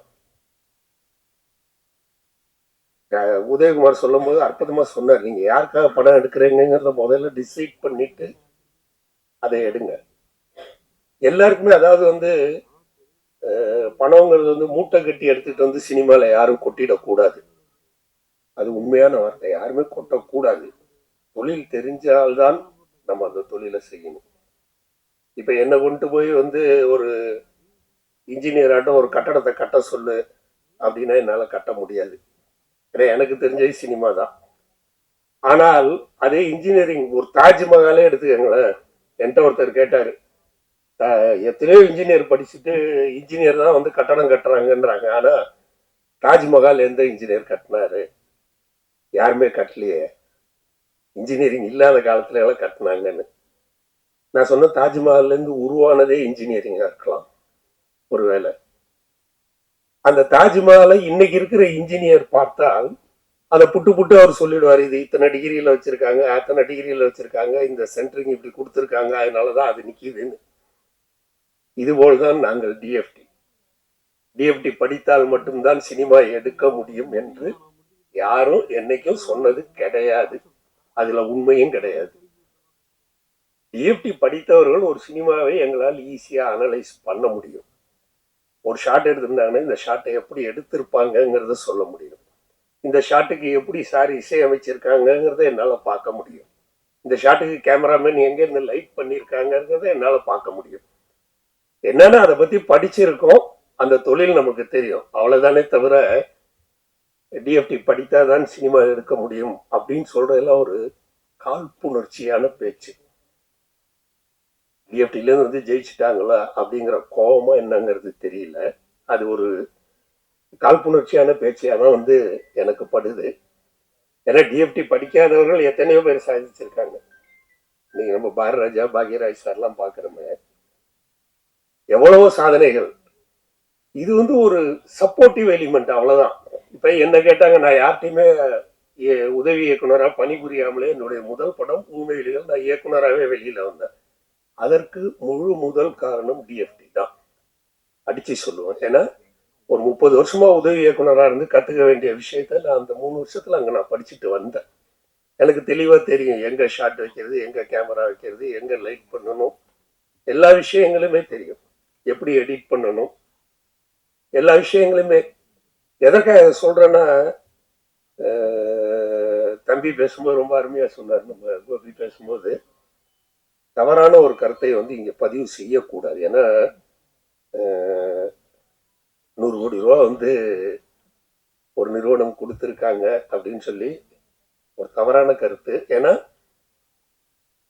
உதயகுமார் சொல்லும் போது அற்புதமா சொன்னார், நீங்க யாருக்காக படம் எடுக்கிறீங்கிறத முதல்ல டிசைட் பண்ணிட்டு அதை எடுங்க. எல்லாருக்குமே அதாவது வந்து பணங்கிறது வந்து மூட்டை கட்டி எடுத்துட்டு வந்து சினிமால யாரும் கொட்டிடக்கூடாது. அது உண்மையான வார்த்தை, யாருமே கொட்டக்கூடாது. தொழில் தெரிஞ்சால்தான் நம்ம அந்த தொழிலை செய்யணும். இப்ப என்ன கொண்டு போய் வந்து ஒரு இன்ஜினியர் ஆட்டம் ஒரு கட்டடத்தை கட்ட சொல்லு அப்படின்னா என்னால கட்ட முடியாது. ஏன்னா எனக்கு தெரிஞ்சது சினிமா தான். ஆனால் அதே இன்ஜினியரிங் ஒரு தாஜ்மஹாலே எடுத்துக்கங்களேன். என்கிட்ட ஒருத்தர் கேட்டாரு, எத்தனையோ இன்ஜினியர் படிச்சுட்டு இன்ஜினியர் தான் வந்து கட்டடம் கட்டுறாங்கன்றாங்க, ஆனா தாஜ்மஹால் எந்த இன்ஜினியர் கட்டினாரு? யாருமே கட்டலையே. இன்ஜினியரிங் இல்லாத காலத்துல எல்லாம் கட்டினாங்கன்னு. நான் சொன்ன தாஜ்மஹால்ல இருந்து உருவானதே இன்ஜினியரிங்கா இருக்கலாம் ஒருவேளை. அந்த தாஜ்மஹாலை இன்னைக்கு இருக்கிற இன்ஜினியர் பார்த்தால் அதை புட்டு புட்டு அவர் சொல்லிடுவார், இது இத்தனை டிகிரியில வச்சிருக்காங்க, அத்தனை டிகிரியில வச்சிருக்காங்க, இந்த சென்டரிங் இப்படி கொடுத்துருக்காங்க, அதனாலதான் அது நிக்குதுன்னு. இதுபோல்தான் நாங்கள் டிஎஃப்டி படித்தால் மட்டும்தான் சினிமா எடுக்க முடியும் என்று யாரும் என்னைக்கும் சொன்னது கிடையாது. அதுல உண்மையும் கிடையாது. டிஎஃப்டி படித்தவர்கள் ஒரு சினிமாவை எங்களால் ஈஸியா அனலைஸ் பண்ண முடியும். ஒரு ஷாட் எடுத்திருந்தாங்கன்னா இந்த ஷாட்டை எப்படி எடுத்திருப்பாங்கங்கிறத சொல்ல முடியும். இந்த ஷாட்டுக்கு எப்படி சார் இசையமைச்சிருக்காங்கிறத என்னால் பார்க்க முடியும். இந்த ஷாட்டுக்கு கேமராமேன் எங்கேருந்து லைட் பண்ணியிருக்காங்கிறத என்னால் பார்க்க முடியும். என்னன்னா அதை பற்றி படிச்சிருக்கோம், அந்த தொழில் நமக்கு தெரியும், அவ்வளோதானே தவிர டிஎஃப்டி படித்தாதான் சினிமா எடுக்க முடியும் அப்படின்னு சொல்றதெல்லாம் ஒரு காழ்ப்புணர்ச்சியான பேச்சு. டிஎஃப்டிலேருந்து வந்து ஜெயிச்சுட்டாங்களா அப்படிங்கிற கோபமா என்னங்கிறது தெரியல. அது ஒரு காழ்ப்புணர்ச்சியான பேச்சியாக தான் வந்து எனக்கு படுது. ஏன்னா டிஎஃப்டி படிக்காதவர்கள் எத்தனையோ பேர் சாதிச்சிருக்காங்க. நீங்க நம்ம பாரராஜா, பாக்யராஜ் சார்லாம் பார்க்குறோமே, எவ்வளவோ சாதனைகள். இது வந்து ஒரு சப்போர்ட்டிவ் எலிமெண்ட், அவ்வளவுதான். இப்ப என்ன கேட்டாங்க, நான் யார்ட்டையுமே உதவி இயக்குனரா பணிபுரியாமலே என்னுடைய முதல் படம் உண்மையிலேயே நான் இயக்குனராகவே வெளியில வந்தேன். அதற்கு முழு முதல் காரணம் டிஎஃப்டி தான், அடிச்சு சொல்லுவேன். ஏன்னா ஒரு 30 வருஷமா உதவி இயக்குனராக இருந்து கத்துக்க வேண்டிய விஷயத்த நான் அந்த 3 வருஷத்துல அங்க நான் படிச்சுட்டு வந்தேன். எனக்கு தெளிவா தெரியும் எங்க ஷாட் வைக்கிறது, எங்க கேமரா வைக்கிறது, எங்க லைட் பண்ணணும், எல்லா விஷயங்களுமே தெரியும். எப்படி எடிட் பண்ணணும், எல்லா விஷயங்களுமே. எதற்காக சொல்றேன்னா, தம்பி பேசும்போது ரொம்ப அருமையா சொன்னார், நம்ம கோபி பேசும்போது, தவறான ஒரு கருத்தை வந்து இங்க பதிவு செய்யக்கூடாது. ஏன்னா 100 கோடி ரூபா வந்து ஒரு நிறுவனம் கொடுத்துருக்காங்க அப்படின்னு சொல்லி ஒரு தவறான கருத்து. ஏன்னா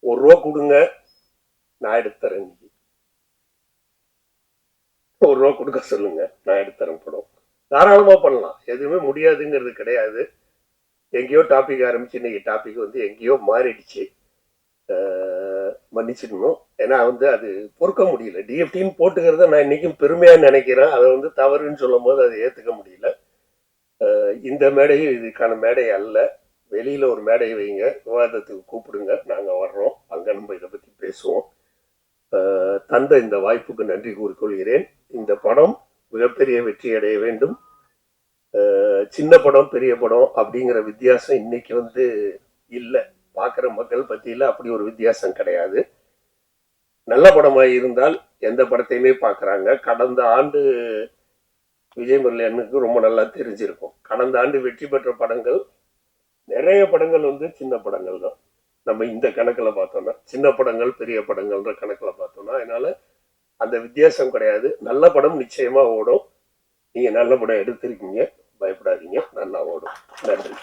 1 ரூபா கொடுங்க, நான் எடுத்துறேன். 1 ரூபா கொடுக்க சொல்லுங்க, நான் எடுத்துறேன் படம். தாராளமா பண்ணலாம், எதுவுமே முடியாதுங்கிறது கிடையாது. எங்கேயோ டாபிக் ஆரம்பிச்சு இன்னைக்கு டாபிக் வந்து எங்கேயோ மாறிடுச்சு, மன்னிச்சிடணும். ஏன்னா வந்து அது பொறுக்க முடியல. டிஎஃப்டின்னு போட்டுக்கிறத நான் இன்னைக்கும் பெருமையா நினைக்கிறேன். அதை வந்து தவறுன்னு சொல்லும் போது அதை ஏத்துக்க முடியல. இந்த மேடையும் இதுக்கான மேடை அல்ல. வெளியில ஒரு மேடை வைங்க, விவாதத்துக்கு கூப்பிடுங்க, நாங்க வர்றோம், அங்க நம்ம இதை பத்தி பேசுவோம். தந்த இந்த வாய்ப்புக்கு நன்றி கூறிக்கொள்கிறேன். இந்த படம் மிகப்பெரிய வெற்றி அடைய வேண்டும். சின்ன படம் பெரிய படம் அப்படிங்கிற வித்தியாசம் இன்னைக்கு வந்து இல்லை. பார்க்குற மக்கள் பத்தியில அப்படி ஒரு வித்தியாசம் கிடையாது. நல்ல படமாக இருந்தால் எந்த படத்தையுமே பார்க்குறாங்க. கடந்த ஆண்டு விஜய் முரளியனுக்கு ரொம்ப நல்லா தெரிஞ்சிருக்கும். கடந்த ஆண்டு வெற்றி பெற்ற படங்கள் நிறைய படங்கள் வந்து சின்ன படங்கள் தான். நம்ம இந்த கணக்கில் பார்த்தோம்னா, சின்ன படங்கள் பெரிய படங்கள்ன்ற கணக்கில் பார்த்தோம்னா, அதனால அந்த வித்தியாசம் கிடையாது. நல்ல படம் நிச்சயமா ஓடும். நீங்க நல்ல படம் எடுத்திருக்கீங்க, பயப்படாதீங்க, நல்லா ஓடும். நன்றி.